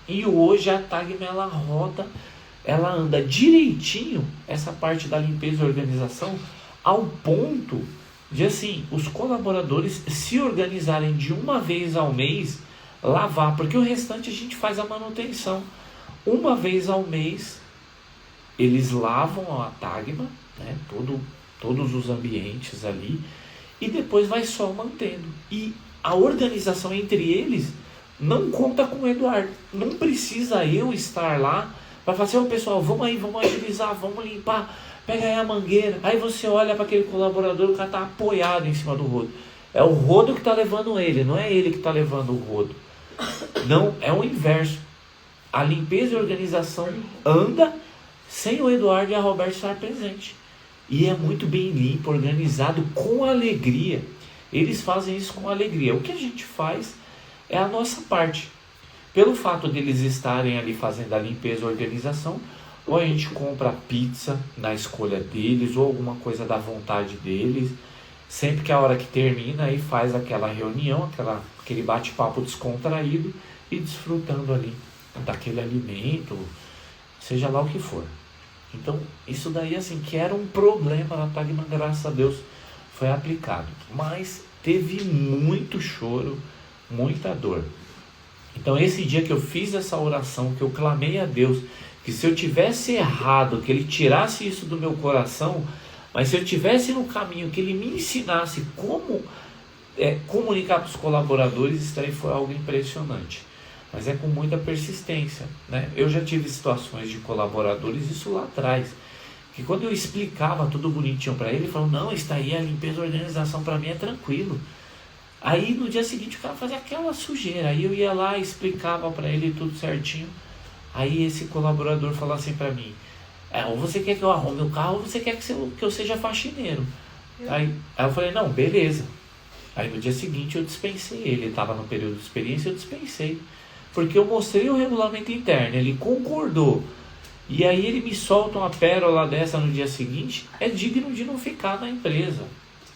e hoje a Tagma ela anda direitinho, essa parte da limpeza e organização, ao ponto de assim, os colaboradores se organizarem de uma vez ao mês, lavar, porque o restante a gente faz a manutenção. Uma vez ao mês, eles lavam a Tagma, né, todos os ambientes ali, e depois vai só mantendo. E a organização entre eles não conta com o Eduardo. Não precisa eu estar lá para falar assim, pessoal, vamos aí, vamos agilizar, vamos limpar, pega aí a mangueira. Aí você olha para aquele colaborador, o cara está apoiado em cima do rodo. É o rodo que está levando ele, não é ele que está levando o rodo. Não, é o inverso. A limpeza e organização anda sem o Eduardo e a Roberta estar presente. E é muito bem limpo, organizado, com alegria. Eles fazem isso com alegria. O que a gente faz é a nossa parte. Pelo fato deles estarem ali fazendo a limpeza e organização, ou a gente compra pizza na escolha deles, ou alguma coisa da vontade deles. Sempre que a hora que termina, aí faz aquela reunião, aquele bate-papo descontraído e desfrutando ali daquele alimento, seja lá o que for. Então, isso daí, assim, que era um problema na Tagma, graças a Deus, foi aplicado. Mas teve muito choro, muita dor. Então, esse dia que eu fiz essa oração, que eu clamei a Deus, que se eu tivesse errado, que Ele tirasse isso do meu coração, mas se eu tivesse no caminho, que Ele me ensinasse como comunicar para os colaboradores, isso daí foi algo impressionante. Mas é com muita persistência, né? Eu já tive situações de colaboradores, isso lá atrás, que quando eu explicava tudo bonitinho para ele, ele falou, não, isso daí a limpeza e organização para mim é tranquilo. Aí no dia seguinte o cara fazia aquela sujeira, aí eu ia lá e explicava para ele tudo certinho. Aí esse colaborador falou assim para mim, ou você quer que eu arrume o carro, ou você quer que eu seja faxineiro. Aí eu falei, não, beleza. Aí no dia seguinte eu dispensei ele estava no período de experiência, eu dispensei. Porque eu mostrei o regulamento interno, ele concordou. E aí ele me solta uma pérola dessa no dia seguinte, é digno de não ficar na empresa.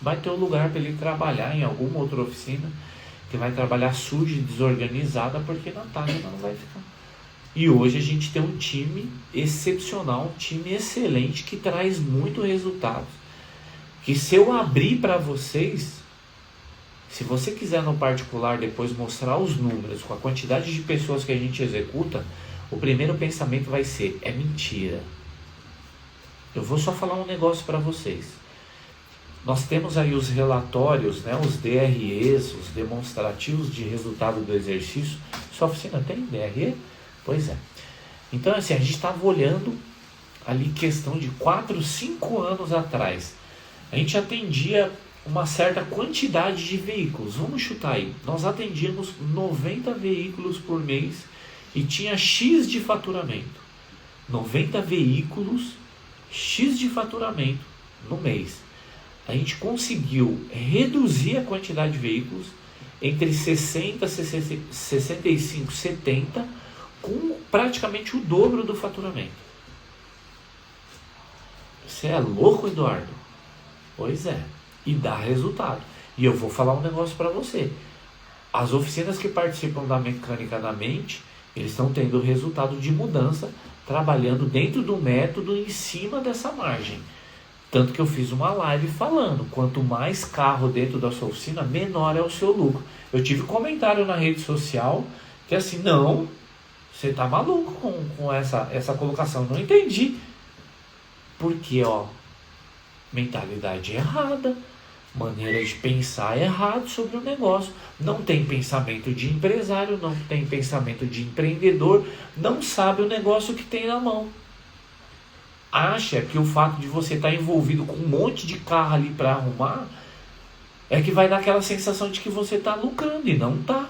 Vai ter um lugar para ele trabalhar em alguma outra oficina, que vai trabalhar suja e desorganizada, porque na Tagma não vai ficar. E hoje a gente tem um time excepcional, um time excelente, que traz muito resultado. Que se eu abrir para vocês, se você quiser no particular depois mostrar os números, com a quantidade de pessoas que a gente executa, o primeiro pensamento vai ser, é mentira. Eu vou só falar um negócio para vocês. Nós temos aí os relatórios, né, os DREs, os demonstrativos de resultado do exercício. Sua oficina tem DRE? Pois é. Então, assim, a gente estava olhando ali questão de 4, 5 anos atrás. A gente atendia uma certa quantidade de veículos. Vamos chutar aí. Nós atendíamos 90 veículos por mês e tinha X de faturamento. 90 veículos, X de faturamento no mês. A gente conseguiu reduzir a quantidade de veículos entre 60, 65, 70, com praticamente o dobro do faturamento. Você é louco, Eduardo? Pois é. E dá resultado. E eu vou falar um negócio para você. As oficinas que participam da Mecânica da Mente, eles estão tendo resultado de mudança, trabalhando dentro do método em cima dessa margem. Tanto que eu fiz uma live falando, quanto mais carro dentro da sua oficina, menor é o seu lucro. Eu tive comentário na rede social que assim, não, você tá maluco com essa colocação. Não entendi. Porque, mentalidade errada, maneira de pensar errado sobre o negócio. Não tem pensamento de empresário, não tem pensamento de empreendedor, não sabe o negócio que tem na mão. Acha que o fato de você estar envolvido com um monte de carro ali para arrumar é que vai dar aquela sensação de que você está lucrando, e não está.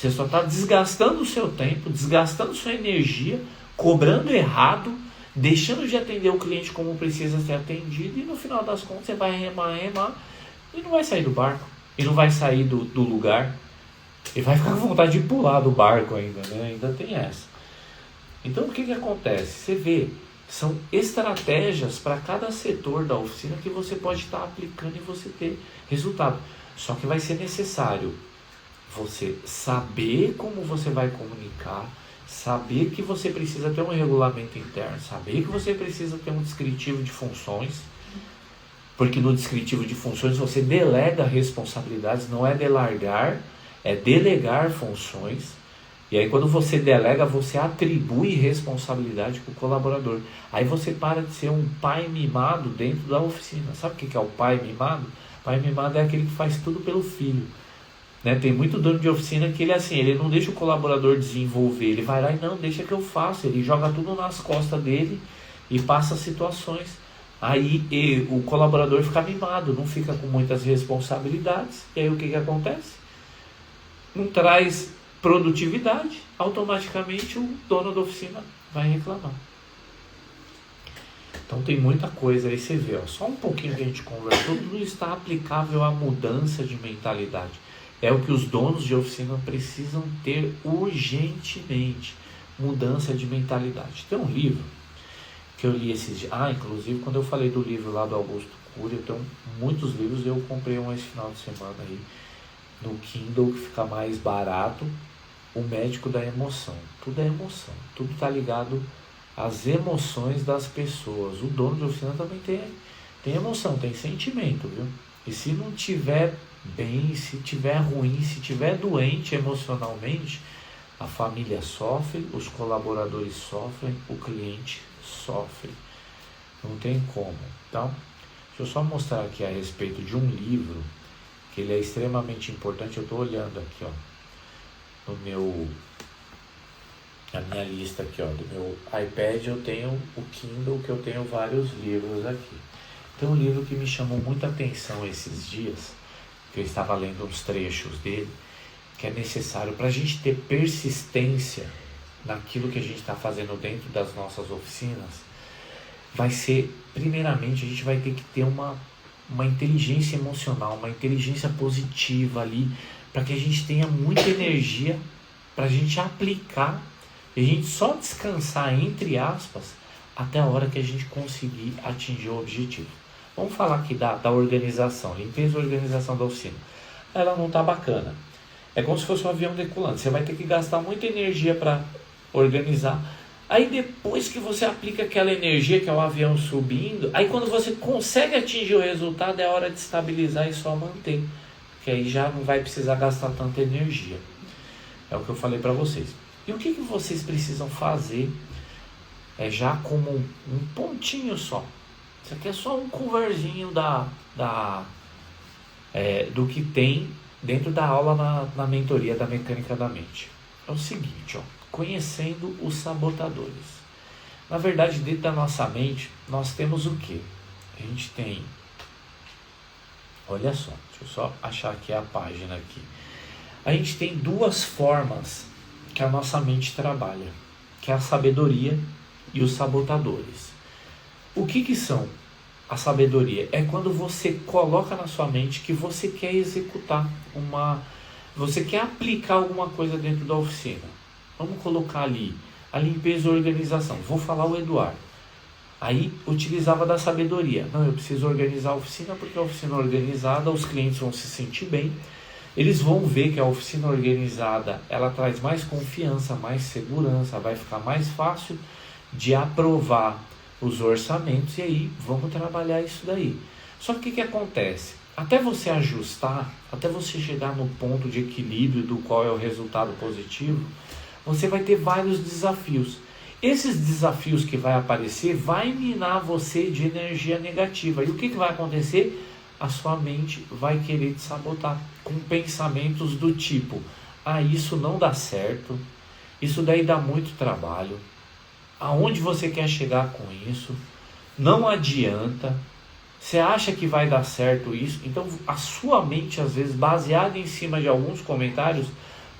Você só está desgastando o seu tempo, desgastando sua energia, cobrando errado, deixando de atender o cliente como precisa ser atendido, e no final das contas você vai remar e não vai sair do barco, e não vai sair do lugar, e vai ficar com vontade de pular do barco ainda, né? Ainda tem essa. Então o que acontece? Você vê, são estratégias para cada setor da oficina que você pode estar aplicando e você ter resultado. Só que vai ser necessário você saber como você vai comunicar, saber que você precisa ter um regulamento interno, saber que você precisa ter um descritivo de funções, porque no descritivo de funções você delega responsabilidades, não é delargar, é delegar funções. E aí quando você delega, você atribui responsabilidade para o colaborador. Aí você para de ser um pai mimado dentro da oficina. Sabe o que é o pai mimado? O pai mimado é aquele que faz tudo pelo filho. Né? Tem muito dono de oficina que ele é assim, ele não deixa o colaborador desenvolver, ele vai lá e não, deixa que eu faço, ele joga tudo nas costas dele e passa situações. Aí o colaborador fica mimado, não fica com muitas responsabilidades, e aí o que acontece? Não traz produtividade, automaticamente o dono da oficina vai reclamar. Então tem muita coisa aí, você vê, ó, só um pouquinho que a gente conversou, tudo está aplicável à mudança de mentalidade. É o que os donos de oficina precisam ter urgentemente, mudança de mentalidade. Tem um livro que eu li esses dias, inclusive quando eu falei do livro lá do Augusto Cury, eu tenho muitos livros, eu comprei um esse final de semana aí, no Kindle, que fica mais barato, O Médico da Emoção. Tudo é emoção, tudo está ligado às emoções das pessoas. O dono de oficina também tem emoção, tem sentimento, viu? E se não tiver bem, se tiver ruim, se tiver doente emocionalmente, a família sofre, os colaboradores sofrem, o cliente sofre. Não tem como. Então, deixa eu só mostrar aqui a respeito de um livro, que ele é extremamente importante. Eu estou olhando aqui, ó, na minha lista aqui, ó, do meu iPad eu tenho o Kindle, que eu tenho vários livros aqui. Tem um livro que me chamou muita atenção esses dias, que eu estava lendo uns trechos dele, que é necessário para a gente ter persistência naquilo que a gente está fazendo dentro das nossas oficinas. Vai ser, primeiramente, a gente vai ter que ter uma inteligência emocional, uma inteligência positiva ali, para que a gente tenha muita energia para a gente aplicar e a gente só descansar, entre aspas, até a hora que a gente conseguir atingir o objetivo. Vamos falar aqui da organização, limpeza e organização da oficina. Ela não está bacana. É como se fosse um avião decolando. Você vai ter que gastar muita energia para organizar. Aí depois que você aplica aquela energia, que é o avião subindo, aí quando você consegue atingir o resultado, é hora de estabilizar e só manter. Porque aí já não vai precisar gastar tanta energia. É o que eu falei para vocês. E o que vocês precisam fazer já como um pontinho só. Isso aqui é só um coverzinho do que tem dentro da aula na mentoria da Mecânica da Mente. É o seguinte, ó, conhecendo os sabotadores. Na verdade, dentro da nossa mente, nós temos o quê? A gente tem, olha só, deixa eu só achar aqui a página aqui. A gente tem duas formas que a nossa mente trabalha, que é a sabedoria e os sabotadores. O que são a sabedoria? É quando você coloca na sua mente que você quer executar você quer aplicar alguma coisa dentro da oficina. Vamos colocar ali a limpeza e organização. Vou falar o Eduardo. Aí utilizava da sabedoria. Não, eu preciso organizar a oficina, porque a oficina organizada, os clientes vão se sentir bem. Eles vão ver que a oficina organizada, ela traz mais confiança, mais segurança, vai ficar mais fácil de aprovar os orçamentos, e aí vamos trabalhar isso daí. Só que o que acontece? Até você ajustar, até você chegar no ponto de equilíbrio do qual é o resultado positivo, você vai ter vários desafios. Esses desafios que vai aparecer vai minar você de energia negativa. E o que vai acontecer? A sua mente vai querer te sabotar com pensamentos do tipo: isso não dá certo, isso daí dá muito trabalho, aonde você quer chegar com isso? Não adianta, você acha que vai dar certo isso? Então a sua mente, às vezes, baseada em cima de alguns comentários,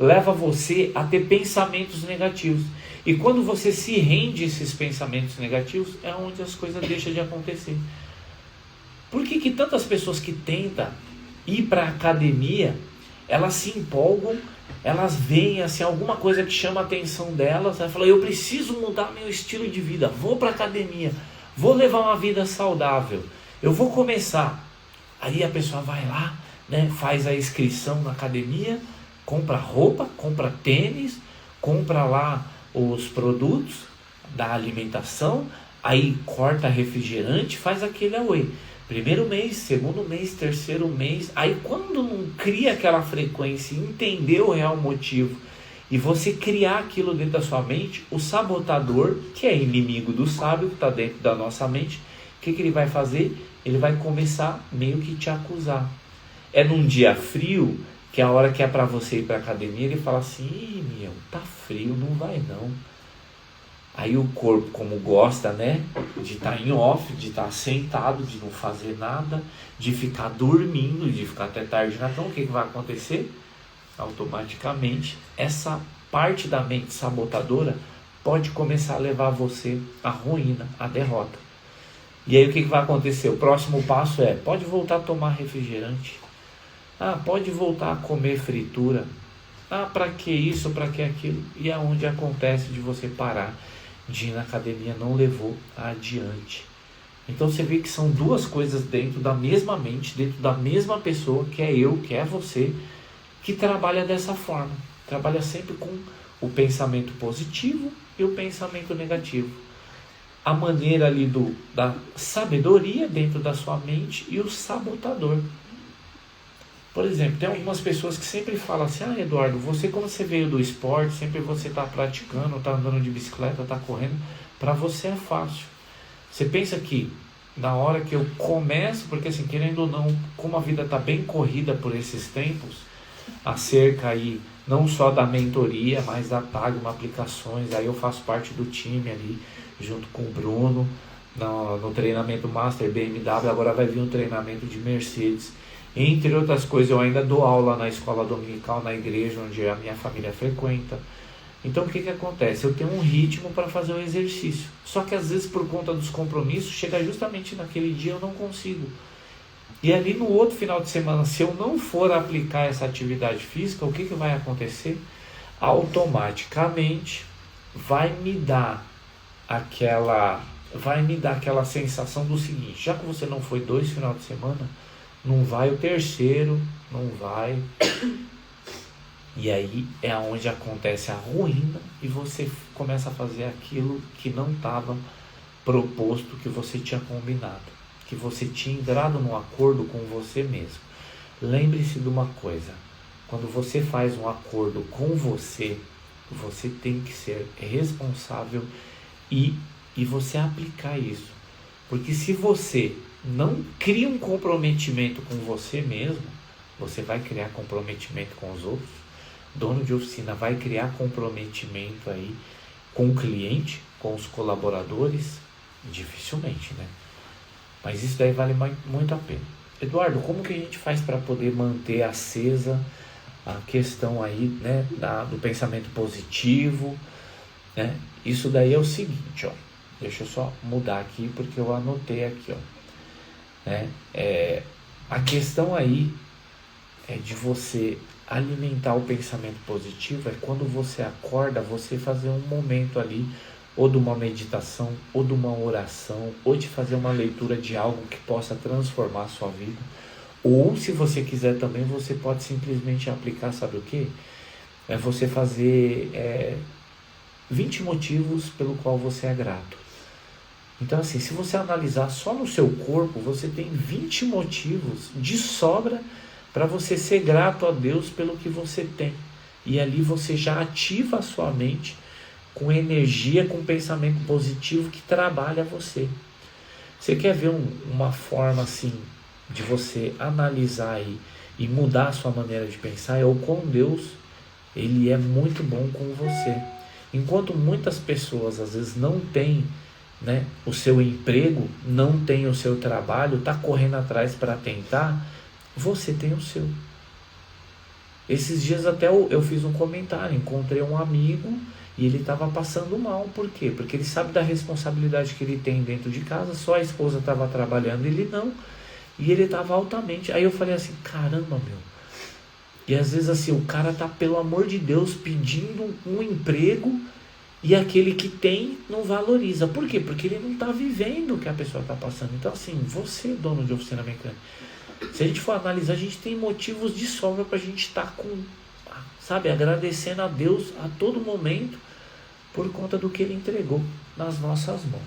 leva você a ter pensamentos negativos. E quando você se rende a esses pensamentos negativos, é onde as coisas deixam de acontecer. Por que tantas pessoas que tentam ir para a academia, elas se empolgam, elas veem assim, alguma coisa que chama a atenção delas, ela fala, eu preciso mudar meu estilo de vida, vou para a academia, vou levar uma vida saudável, eu vou começar. Aí a pessoa vai lá, né, faz a inscrição na academia, compra roupa, compra tênis, compra lá os produtos da alimentação, aí corta refrigerante, faz aquele away. Primeiro mês, segundo mês, terceiro mês, aí quando não cria aquela frequência, entender o real motivo e você criar aquilo dentro da sua mente, o sabotador, que é inimigo do sábio, que está dentro da nossa mente, o que ele vai fazer? Ele vai começar meio que te acusar. É num dia frio, que a hora que é para você ir para academia, ele fala assim, ih, meu, tá frio, não vai não. Aí o corpo, como gosta, né, de estar em off, de estar sentado, de não fazer nada, de ficar dormindo, de ficar até tarde na cama, o que vai acontecer? Automaticamente, essa parte da mente sabotadora pode começar a levar você à ruína, à derrota. E aí o que vai acontecer? O próximo passo é, pode voltar a tomar refrigerante. Pode voltar a comer fritura. Para que isso, para que aquilo? E é onde acontece de você parar de ir na academia, não levou adiante. Então você vê que são duas coisas dentro da mesma mente, dentro da mesma pessoa, que é eu, que é você, que trabalha dessa forma. Trabalha sempre com o pensamento positivo e o pensamento negativo. A maneira ali da sabedoria dentro da sua mente e o sabotador. Por exemplo, tem algumas pessoas que sempre falam assim, Eduardo, você quando você veio do esporte, sempre você está praticando, está andando de bicicleta, está correndo, para você é fácil. Você pensa que na hora que eu começo, porque assim, querendo ou não, como a vida está bem corrida por esses tempos, acerca aí não só da mentoria, mas da Tagma Aplicações, aí eu faço parte do time ali, junto com o Bruno, no treinamento Master BMW, agora vai vir um treinamento de Mercedes. Entre outras coisas, eu ainda dou aula na escola dominical, na igreja onde a minha família frequenta. Então o que acontece? Eu tenho um ritmo para fazer o exercício. Só que às vezes por conta dos compromissos, chega justamente naquele dia eu não consigo. E ali no outro final de semana, se eu não for aplicar essa atividade física, o que vai acontecer? Automaticamente vai me dar aquela sensação do seguinte, já que você não foi 2 finais de semana, não vai o terceiro, não vai. E aí é onde acontece a ruína e você começa a fazer aquilo que não estava proposto, que você tinha combinado, que você tinha entrado num acordo com você mesmo. Lembre-se de uma coisa, quando você faz um acordo com você, você tem que ser responsável e você aplicar isso. Porque se você não cria um comprometimento com você mesmo, você vai criar comprometimento com os outros. Dono de oficina vai criar comprometimento aí com o cliente, com os colaboradores, dificilmente, né? Mas isso daí vale muito a pena. Eduardo, como que a gente faz para poder manter acesa a questão aí, né, do pensamento positivo, né? Isso daí é o seguinte, ó. Deixa eu só mudar aqui porque eu anotei aqui, ó. A questão aí é de você alimentar o pensamento positivo, é quando você acorda, você fazer um momento ali, ou de uma meditação, ou de uma oração, ou de fazer uma leitura de algo que possa transformar a sua vida. Ou se você quiser também, você pode simplesmente aplicar, sabe o que? É você fazer 20 motivos pelo qual você é grato. Então assim, se você analisar só no seu corpo, você tem 20 motivos de sobra para você ser grato a Deus pelo que você tem. E ali você já ativa a sua mente com energia, com pensamento positivo que trabalha você. Você quer ver uma forma assim de você analisar e mudar a sua maneira de pensar? É o quão Deus, Ele é muito bom com você. Enquanto muitas pessoas às vezes não têm, né, o seu emprego, não tem o seu trabalho, está correndo atrás para tentar, você tem o seu. Esses dias até eu fiz um comentário, encontrei um amigo e ele estava passando mal. Por quê? Porque ele sabe da responsabilidade que ele tem dentro de casa, só a esposa estava trabalhando, ele não. E ele estava altamente. Aí eu falei assim, caramba, meu. E às vezes assim, o cara tá, pelo amor de Deus, pedindo um emprego e aquele que tem não valoriza. Por quê? Porque ele não está vivendo o que a pessoa está passando. Então assim, você, dono de oficina mecânica, se a gente for analisar, a gente tem motivos de sobra para a gente estar agradecendo a Deus a todo momento por conta do que Ele entregou nas nossas mãos,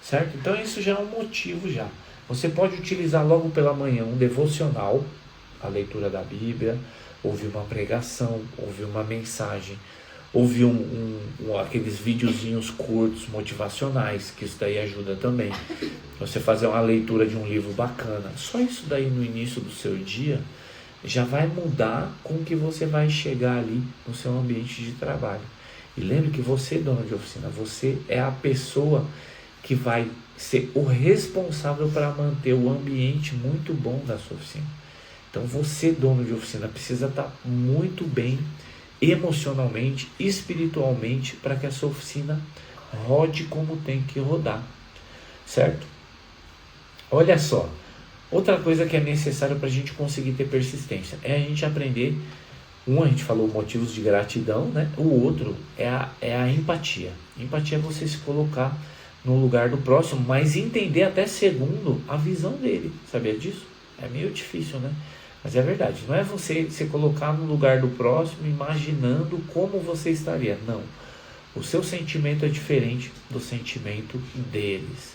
certo? Então isso já é um motivo já. Você pode utilizar logo pela manhã um devocional, a leitura da Bíblia, ouvir uma pregação, ouvir uma mensagem, ouvir aqueles videozinhos curtos, motivacionais, que isso daí ajuda também. Você fazer uma leitura de um livro bacana. Só isso daí no início do seu dia já vai mudar com que você vai chegar ali no seu ambiente de trabalho. E lembre que você, dono de oficina, você é a pessoa que vai ser o responsável para manter o ambiente muito bom da sua oficina. Então você, dono de oficina, precisa estar muito bem emocionalmente, espiritualmente, para que a sua oficina rode como tem que rodar, certo? Olha só, outra coisa que é necessário para a gente conseguir ter persistência é a gente aprender. A gente falou motivos de gratidão, né? O outro é a empatia. Empatia é você se colocar no lugar do próximo, mas entender até segundo a visão dele. Sabia disso? É meio difícil, né? Mas é verdade. Não é você se colocar no lugar do próximo imaginando como você estaria. Não. O seu sentimento é diferente do sentimento deles.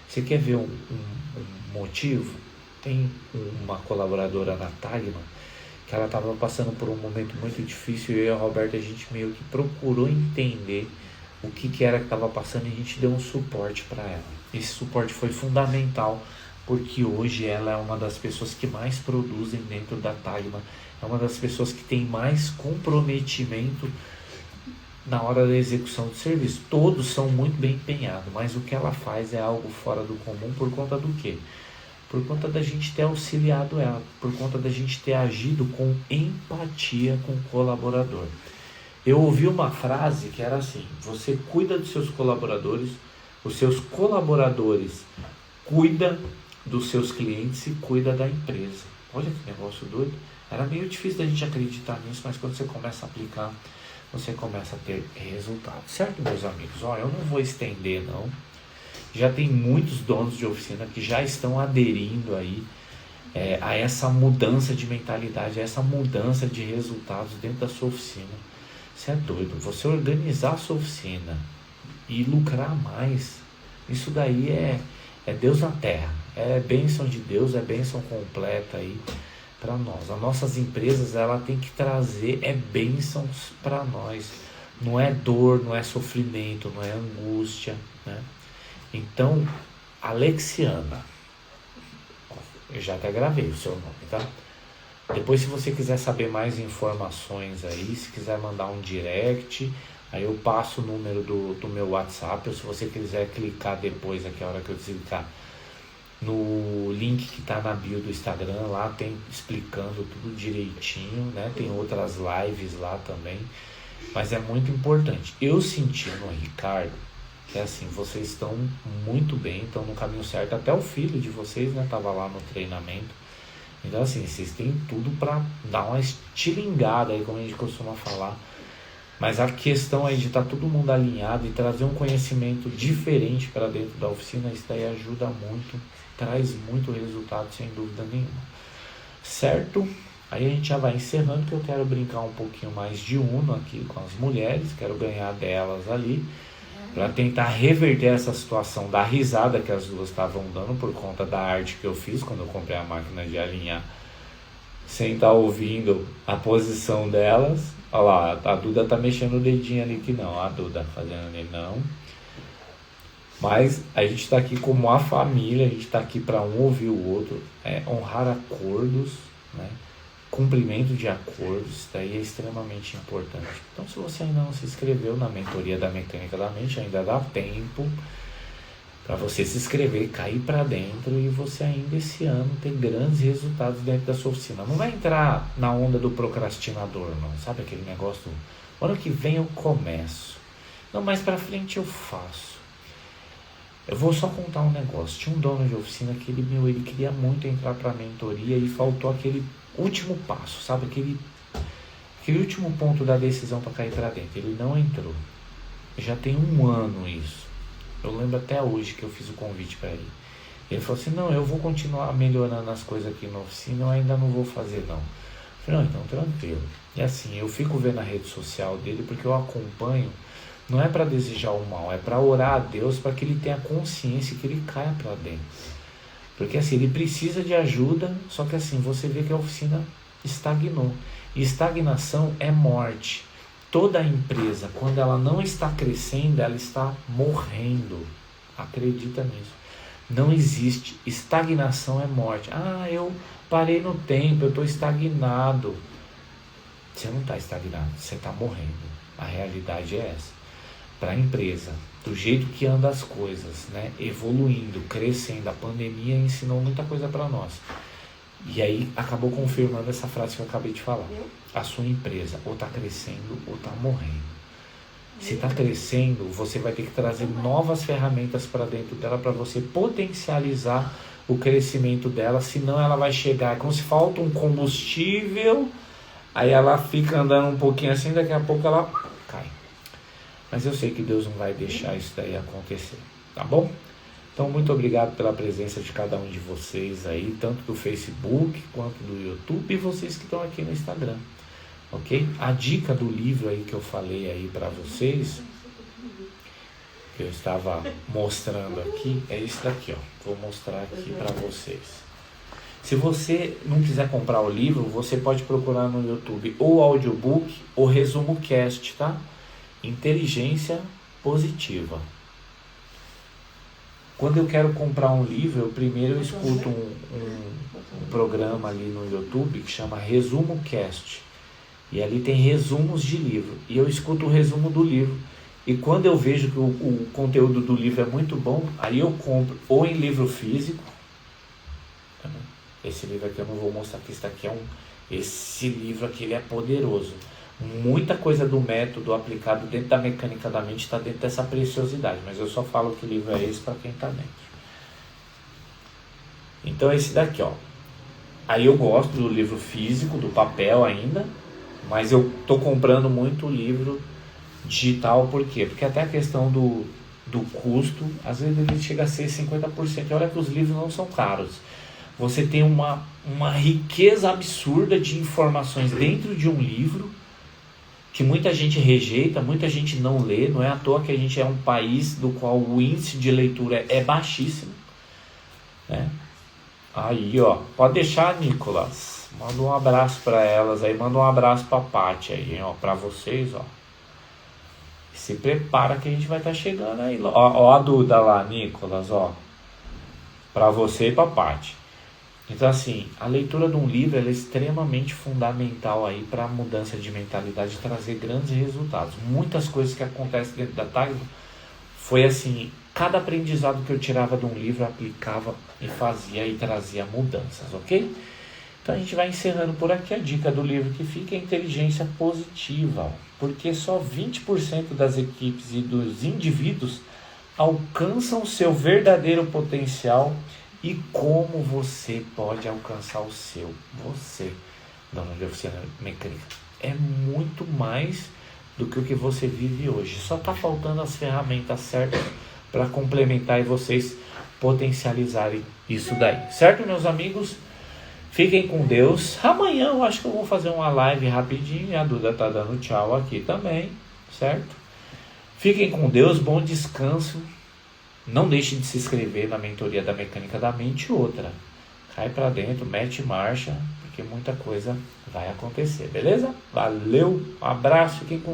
Você quer ver um motivo? Tem uma colaboradora na Tagma que ela estava passando por um momento muito difícil e eu e a Roberta, a gente meio que procurou entender o que era que estava passando e a gente deu um suporte para ela. Esse suporte foi fundamental porque hoje ela é uma das pessoas que mais produzem dentro da Tagma, é uma das pessoas que tem mais comprometimento na hora da execução do serviço. Todos são muito bem empenhados, mas o que ela faz é algo fora do comum por conta do quê? Por conta da gente ter auxiliado ela, por conta da gente ter agido com empatia com o colaborador. Eu ouvi uma frase que era assim: você cuida dos seus colaboradores, os seus colaboradores cuidam dos seus clientes e cuida da empresa. Olha que negócio doido. Era meio difícil da gente acreditar nisso, mas quando você começa a aplicar, você começa a ter resultados. Certo, meus amigos? Olha, eu não vou estender não. Já tem muitos donos de oficina que já estão aderindo aí a essa mudança de mentalidade, a essa mudança de resultados dentro da sua oficina. Você é doido. Você organizar a sua oficina e lucrar mais, isso daí é Deus na terra. É bênção de Deus, é bênção completa aí para nós. As nossas empresas, ela tem que trazer bênçãos para nós. Não é dor, não é sofrimento, não é angústia, né? Então, Alexiana, eu já até gravei o seu nome, tá? Depois, se você quiser saber mais informações aí, se quiser mandar um direct, aí eu passo o número do meu WhatsApp, ou se você quiser clicar depois, aqui a hora que eu desligar, no link que tá na bio do Instagram, lá tem explicando tudo direitinho, né? Tem outras lives lá também, mas é muito importante. Eu senti no Ricardo que assim, vocês estão muito bem, estão no caminho certo, até o filho de vocês, né, tava lá no treinamento. Então assim, vocês têm tudo para dar uma estilingada aí, como a gente costuma falar. Mas a questão aí de estar todo mundo alinhado e trazer um conhecimento diferente para dentro da oficina, isso daí ajuda muito, traz muito resultado, sem dúvida nenhuma. Certo? Aí a gente já vai encerrando, que eu quero brincar um pouquinho mais de Uno aqui com as mulheres, quero ganhar delas ali, para tentar reverter essa situação da risada que as duas estavam dando por conta da arte que eu fiz quando eu comprei a máquina de alinhar, sem estar ouvindo a posição delas. Olha lá, a Duda tá mexendo o dedinho ali que não, a Duda fazendo ali não. Mas a gente está aqui como uma família, a gente está aqui para um ouvir o outro, honrar acordos, né? Cumprimento de acordos, isso daí é extremamente importante. Então, se você ainda não se inscreveu na mentoria da Mecânica da Mente, ainda dá tempo. para você se inscrever, cair para dentro e você ainda esse ano ter grandes resultados dentro da sua oficina. Não vai entrar na onda do procrastinador, não. Sabe aquele negócio do ano que vem eu começo. Não, mais para frente eu faço. Eu vou só contar um negócio. Tinha um dono de oficina que ele queria muito entrar para a mentoria e faltou aquele último passo, sabe? Aquele último ponto da decisão para cair para dentro. Ele não entrou. Já tem um ano isso. Eu lembro até hoje que eu fiz o convite para ele. Ele falou assim, não, eu vou continuar melhorando as coisas aqui na oficina, eu ainda não vou fazer não. Eu falei, não, então tranquilo. E assim, eu fico vendo a rede social dele porque eu acompanho, não é para desejar o mal, é para orar a Deus para que ele tenha consciência e que ele caia para dentro. Porque assim, ele precisa de ajuda, só que assim, você vê que a oficina estagnou. E estagnação é morte. Toda empresa, quando ela não está crescendo, ela está morrendo. Acredita nisso. Não existe. Estagnação é morte. Ah, eu parei no tempo, eu estou estagnado. Você não está estagnado, você está morrendo. A realidade é essa. Para a empresa, do jeito que anda as coisas, né? Evoluindo, crescendo, a pandemia ensinou muita coisa para nós. E aí acabou confirmando essa frase que eu acabei de falar. A sua empresa ou está crescendo ou está morrendo. Se está crescendo, você vai ter que trazer novas ferramentas para dentro dela para você potencializar o crescimento dela, senão ela vai chegar como se falta um combustível, aí ela fica andando um pouquinho assim, daqui a pouco ela cai. Mas eu sei que Deus não vai deixar isso daí acontecer, tá bom? Então, muito obrigado pela presença de cada um de vocês aí, tanto do Facebook quanto do YouTube e vocês que estão aqui no Instagram, ok? A dica do livro aí que eu falei aí para vocês, que eu estava mostrando aqui, é esse daqui, ó. Vou mostrar aqui para vocês. Se você não quiser comprar o livro, você pode procurar no YouTube ou audiobook ou resumo cast, tá? Inteligência positiva. Quando eu quero comprar um livro, eu primeiro escuto um programa ali no YouTube que chama Resumo Cast. E ali tem resumos de livro. E eu escuto o resumo do livro. E quando eu vejo que o conteúdo do livro é muito bom, aí eu compro ou em livro físico. Esse livro aqui eu não vou mostrar, porque esse livro aqui ele é poderoso. Muita coisa do método aplicado dentro da mecânica da mente está dentro dessa preciosidade, mas eu só falo que livro é esse para quem está dentro. Então esse daqui, ó. Aí eu gosto do livro físico, do papel ainda, mas eu tô comprando muito livro digital, por quê? Porque até a questão do custo, às vezes ele chega a ser 50%. Olha que os livros não são caros. Você tem uma riqueza absurda de informações dentro de um livro, que muita gente rejeita, muita gente não lê, não é à toa que a gente é um país do qual o índice de leitura é baixíssimo, né? Aí, ó, pode deixar, Nicolas, manda um abraço para elas aí, manda um abraço para a Paty aí, ó, para vocês, ó. Se prepara que a gente vai estar chegando aí, ó a Duda lá, Nicolas, ó, para você e para a Paty. Então, assim, a leitura de um livro ela é extremamente fundamental aí para a mudança de mentalidade e trazer grandes resultados. Muitas coisas que acontecem dentro da Tagno foi assim, cada aprendizado que eu tirava de um livro, eu aplicava e fazia e trazia mudanças, ok? Então a gente vai encerrando por aqui. A dica do livro que fica é inteligência positiva, porque só 20% das equipes e dos indivíduos alcançam o seu verdadeiro potencial. E como você pode alcançar o seu? Você, dono de oficina mecânica, é muito mais do que o que você vive hoje. Só está faltando as ferramentas certas para complementar e vocês potencializarem isso daí. Certo, meus amigos? Fiquem com Deus. Amanhã eu acho que eu vou fazer uma live rapidinho. A Duda tá dando tchau aqui também, certo? Fiquem com Deus, bom descanso. Não deixe de se inscrever na mentoria da Mecânica da Mente. Outra, cai pra dentro, mete marcha, porque muita coisa vai acontecer, beleza? Valeu, um abraço, fiquem com